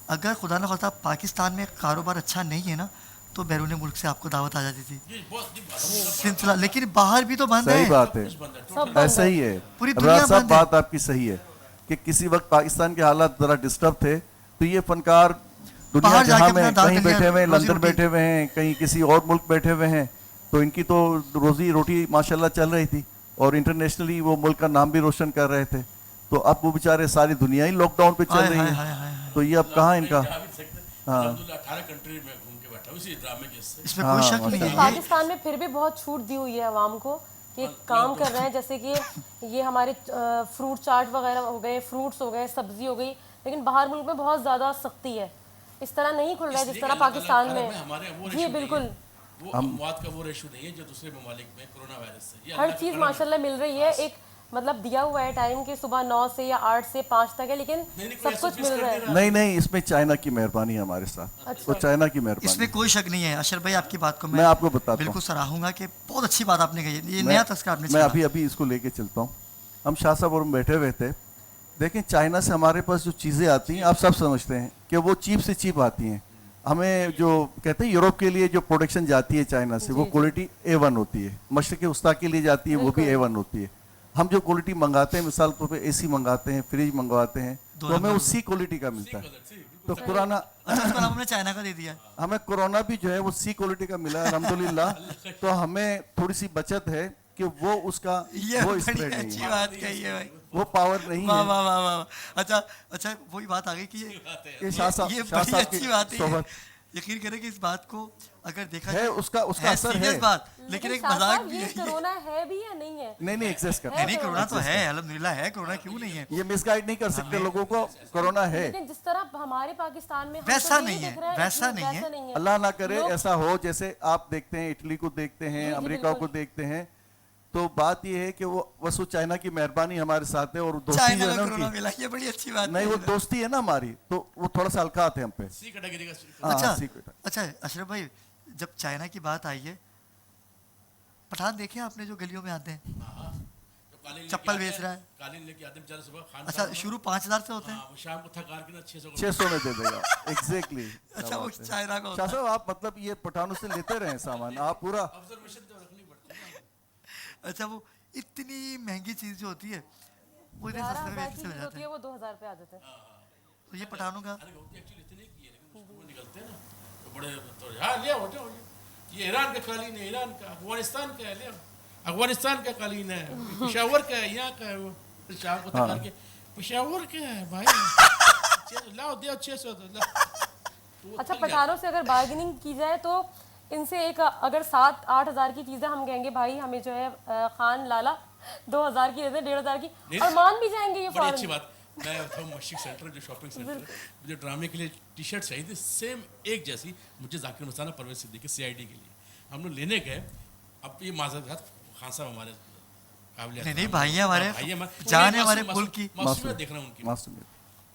اگر خدا نہ خواستہ پاکستان میں کاروبار اچھا نہیں ہے نا تو بیرون ملک سے آپ کو دعوت آ جاتی تھی سلسلہ, لیکن باہر بھی تو بند ہے. صحیح بات ہے, ایسا ہی ہے, پوری دنیا صاحب بند ہے. بات آپ کی صحیح ہے کہ کسی وقت پاکستان کے حالات ذرا ڈسٹرب تھے, تو یہ فنکار دنیا جہاں میں کہیں بیٹھے ہوئے ہیں, لندن بیٹھے ہوئے ہیں, کہیں کسی اور ملک بیٹھے ہوئے ہیں, تو ان کی تو روزی روٹی ماشاءاللہ چل رہی تھی, اور انٹرنیشنلی وہ ملک کا نام بھی روشن کر رہے تھے. تو اب وہ بیچارے ساری دنیا ہی لاک ڈاؤن پہ چل رہی ہے, تو یہ اب کہاں ان کا. ہاں اس میں کوئی شک نہیں ہے. پاکستان میں پھر بھی بہت چھوٹ دی ہوئی ہے عوام کو کہ کام کر رہے ہیں, جیسے کہ یہ ہمارے فروٹ چاٹ وغیرہ ہو گئے, فروٹس ہو گئے, سبزی ہو گئی, لیکن باہر ملک میں بہت زیادہ سختی ہے. اس طرح نہیں کھل رہا ہے جس طرح پاکستان میں. جی بالکل, وہ اموات کا وہ ریشو نہیں ہے جو دوسرے ممالک میں کورونا وائرس سے. ہر چیز ماشاءاللہ مل رہی ہے, ایک مطلب دیا ہوا ہے ٹائم کہ صبح 9 سے یا 8 سے 5 تک ہے, لیکن سب کچھ مل رہا ہے. نہیں اس میں چائنا کی مہربانی ہے ہمارے ساتھ, وہ چائنا کی مہربانی. اس میں کوئی شک نہیں ہے. اشرف بھائی آپ کی بات کو میں آپ کو بتاتا ہوں, بالکل سراہوں گا کہ بہت اچھی بات آپ نے کہی, یہ نیا تذکرہ آپ نے. میں ابھی اس کو لے کے چلتا ہوں. ہم شاہ صاحب اور ہم بیٹھے ہوئے تھے, دیکھیں چائنا سے ہمارے پاس جو چیزیں آتی ہیں آپ سب سمجھتے ہیں کہ وہ چیپ سے چیپ آتی ہیں. ہمیں جو کہتے ہیں یوروپ کے لیے جو پروڈکشن جاتی ہے چائنا سے, وہ کوالٹی A1 ہوتی ہے. مشرق وسطیٰ کے لیے جاتی ہے, وہ بھی A1 ہوتی ہے. ہم جو کوالٹی منگاتے ہیں, مثال طور پہ اے سی منگاتے ہیں, فریج منگواتے ہیں, تو ہمیں اسی کوالٹی کا ملتا ہے. تو کورونا ہم نے چائنا کا دے دیا, ہمیں کورونا بھی جو ہے وہ سی کوالٹی کا ملا الحمدللہ. تو ہمیں تھوڑی سی بچت ہے کہ وہ اس کا وہ اسپریڈ نہیں ہے, وہ پاور نہیں ہے. اچھا وہی بات آ گئی کہ یہ شاہ صاحب اچھی بات ہے. یقین کریں کہ اس بات کو اگر دیکھا ہے اس کا اثر ہے, بات, لیکن ایک مذاق بھی ہے. کرونا ہے بھی یا نہیں ہے؟ نہیں ایگزسٹ کرتا ہے. نہیں کرونا تو ہے, الحمدللہ ہے, کرونا کیوں نہیں ہے. یہ مس گائیڈ نہیں کر سکتے لوگوں کو, کرونا ہے, لیکن جس طرح ہمارے پاکستان میں ویسا نہیں ہے, ویسا نہیں ہے. اللہ نہ کرے ایسا ہو جیسے آپ دیکھتے ہیں اٹلی کو دیکھتے ہیں, امریکہ کو دیکھتے ہیں. تو بات یہ ہے کہ وہ بس وہ چائنا کی مہربانی ہمارے ساتھ ہے, اور دوستی جو ہے نا ان کی, بڑی اچھی بات نہیں وہ دوستی ہے نا ہماری, تو وہ تھوڑا سا ہلکا آتے ہیں ہم پہ. اچھا اشرف بھائی, جب چائنا کی بات آئی ہے, پٹھان دیکھے آپ نے جو گلیوں میں آتے ہیں چپل بیچ رہا ہے. اچھا شروع 5000 سے ہوتے ہیں, شام کو تھکار کے 600 میں دے دے گا. ایگزیکٹلی. اچھا وہ چائنا کا شاہ صاحب آپ مطلب یہ پٹھانوں سے لیتے رہے سامان آپ پورا. اچھا وہ اتنی مہنگی چیز جو ہوتی ہے وہ اتنے سستے میں بیچ سے ہو جاتے ہیں, وہ 2000 پہ آ جاتے ہیں. تو یہ پٹھانوں کا نکلتے ہیں نا تو بڑے ہاں لے آؤ, یہ ایران کا قالین ہے, ایران کا, افغانستان کا ہے, لے افغانستان کا قالین ہے, پشاور کا ہے, یہاں کا ہے. وہ شام کو تھکار کے پشاور کا ہے بھائی, لاؤ دے 600. اچھا پٹھانوں سے اگر بارگیننگ کی جائے تو ان سے ایک اگر 7-8 ہزار کی چیزیں ہم کہیں گے بھائی ہمیں جو ہے خان لالا 2000 کی دے دیں, 1500 کی, اور مان بھی جائیں گے. یہ بڑی اچھی بات. میں تھا مشرق سینٹر جو شاپنگ سینٹر ہے, مجھے ڈرامے کے لیے ٹی شرٹ چاہیے تھی سیم ایک جیسی, مجھے ذاکر مستانہ پرویز صدیقی CID کے لیے. ہم لوگ لینے گئے, اب یہ معذرت خان صاحب ہمارے قابل نہیں بھائی ہمارے جان ہے ہمارے ملک کی, معصومیت دیکھ رہا ہوں ان کی.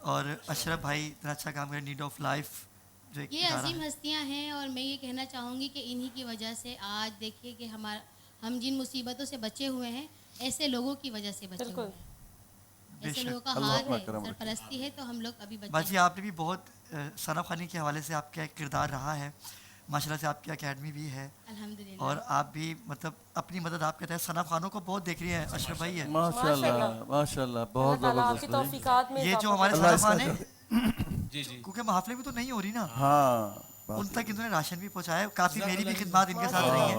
اور اشرف بھائی اتنا اچھا کام کرے, نیڈ آف لائف جو ایک یہ ادارہ عظیم ہے. ہستیاں ہیں اور میں یہ کہنا چاہوں گی کہ انہی کی وجہ سے آج دیکھیے کہ ہم جن مصیبتوں سے بچے ہوئے ہیں ایسے لوگوں کی وجہ سے بچے ہوئے ہیں. ایسے لوگوں کا حال ہے, سرپرستی ہے تو ہم لوگ ابھی بچے باجی آپ نے بھی بہت ثنا خوانی کے حوالے سے آپ کا ایک کردار رہا ہے, ماشاء اللہ سے آپ کی اکیڈمی بھی ہے الحمدللہ. اور آپ بھی مطلب اپنی مدد آپ کہتے ہیں ثنا خوانوں کو بہت دیکھ رہی ہیں. اشرف بھائی ہے ماشاءاللہ ماشاءاللہ, بہت اللہ تعالیٰ آپ کی زبردست بھائی. توفیقات میں یہ جو اضافہ ہمارے اللہ ثنا اس کا خوان ہیں جی جی کیونکہ محافلے میں تو نہیں ہو رہی نا, ہاں ان تک انہوں نے راشن بھی پہنچایا ہے, کافی میری بھی خدمات ان کے ساتھ رہی ہیں.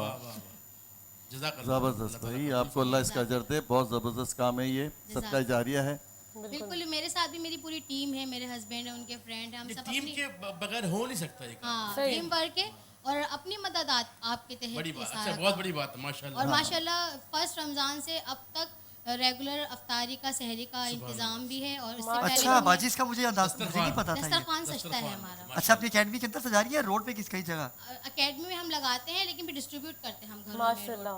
جزاک اللہ. زبردست بھائی, آپ کو اللہ اس کا اجر دے. بہت زبردست کام ہے یہ, صدقہ جاریہ ہے. بالکل میرے ساتھ بھی میری پوری ٹیم ہے, میرے ہسبینڈ ہیں, ان کے فرینڈ ہیں, ہم سب ٹیم اپنی کے بغیر ہو نہیں سکتا یہ کام. ہاں ٹیم ورک ہے اور اپنی مدد آپ کے تحت بڑی یہ بات, سارا اچھا بہت بڑی بات ہے ماشاء اور اللہ. ماشاء اللہ فرسٹ رمضان سے اب تک ریگولر افطاری کا سحری کا انتظام بھی ہے. اور اس سے پہلے اچھا باجی اس کا مجھے نہیں پتا تھا. دسترخوان سجتا ہے ہمارا. اچھا اپنی اکیڈمی کے اندر سجا رہی ہے, روڈ پہ کئی جگہ اکیڈمی میں ہم لگاتے ہیں لیکن پھر ڈسٹریبیوٹ کرتے ہیں ہم گھروں ماشاء میں. اللہ.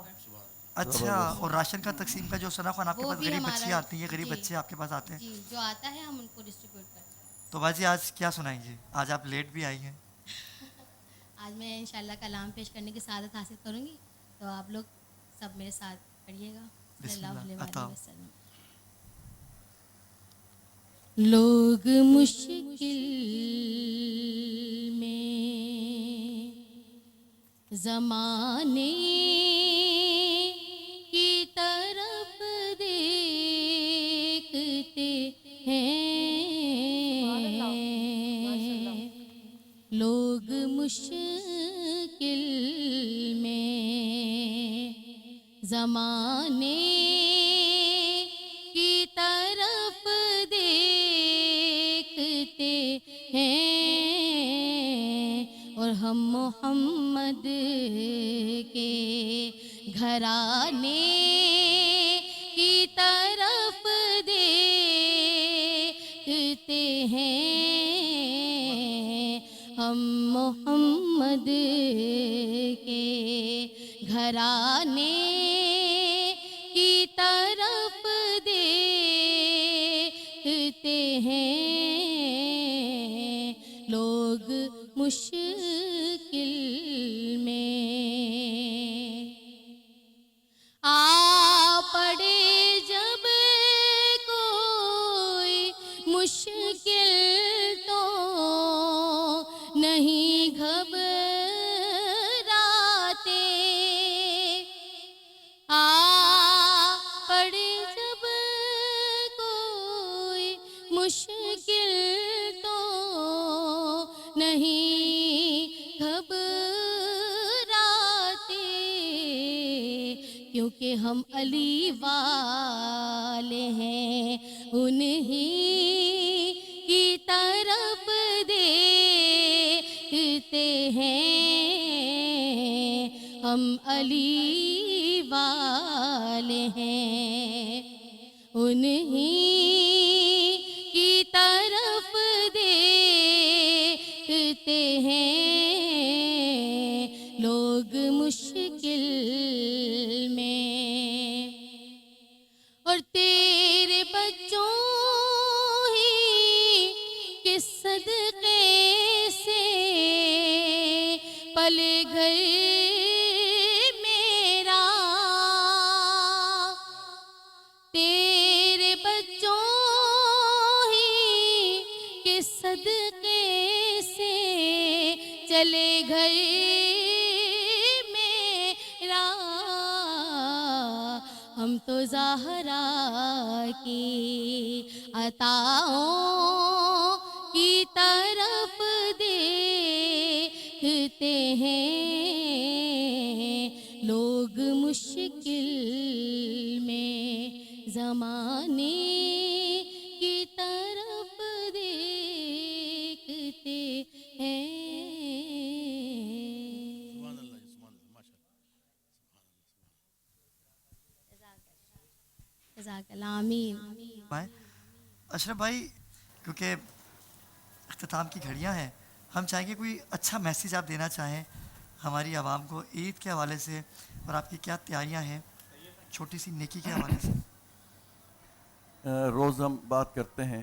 اچھا, اور راشن کا تقسیم کا جو ثنا خوان آپ کے وہ پاس بھی غریب ہمارا بچیاں آتی ہیں, غریب جی. بچے آپ کے پاس آتے ہیں, جی جو آتا ہے ہم ان کو ڈسٹریبیوٹ کرتے ہیں. تو باجی آج کیا سنائیں گے؟ آج آپ لیٹ بھی آئی ہیں. آج میں انشاءاللہ کلام پیش کرنے کی سعادت حاصل کروں گی, تو آپ لوگ سب میرے ساتھ پڑھیے گا. صلی اللہ علیہ وآلہ وسلم. لوگ مشکل میں زمانے کی طرف دیکھتے ہیں, لوگ مشکل میں زمانے کی طرف دیکھتے ہیں اور ہم محمد کے گھرانے کی طرف دیکھتے ہیں, ہم محمد کے گھرانے کی طرف دیکھتے ہیں, لوگ مشکل میں آ پڑے جب کوئی مشکل تو نہیں گھبراتے, آ پڑے جب کوئی مشکل تو نہیں گھبراتے, کیونکہ ہم علی والے ہیں, انہی کی طرف دیکھتے ہیں, ہم علی والے ہیں, انہی کی طرف دیکھتے ہیں, لوگ مشکل میں اور تیرے بچوں ہی کے صدقے سے پل گئے میرا, تیرے بچوں ہی کے صدقے سے چلے گئے میرا, ہم تو زہرا کی عطاؤں کی طرف دیکھتے ہیں, لوگ مشکل میں زمانے کی طرف دیکھتے ہیں. سبحان اللہ, سبحان اللہ, ماشاء اللہ. جزاک اللہ. آمین. اشرف بھائی کیونکہ اختتام کی گھڑیاں ہیں, ہم چاہیں گے کوئی اچھا میسیج آپ دینا چاہیں ہماری عوام کو عید کے حوالے سے, اور آپ کی کیا تیاریاں ہیں چھوٹی سی نیکی کے حوالے سے. روز ہم بات کرتے ہیں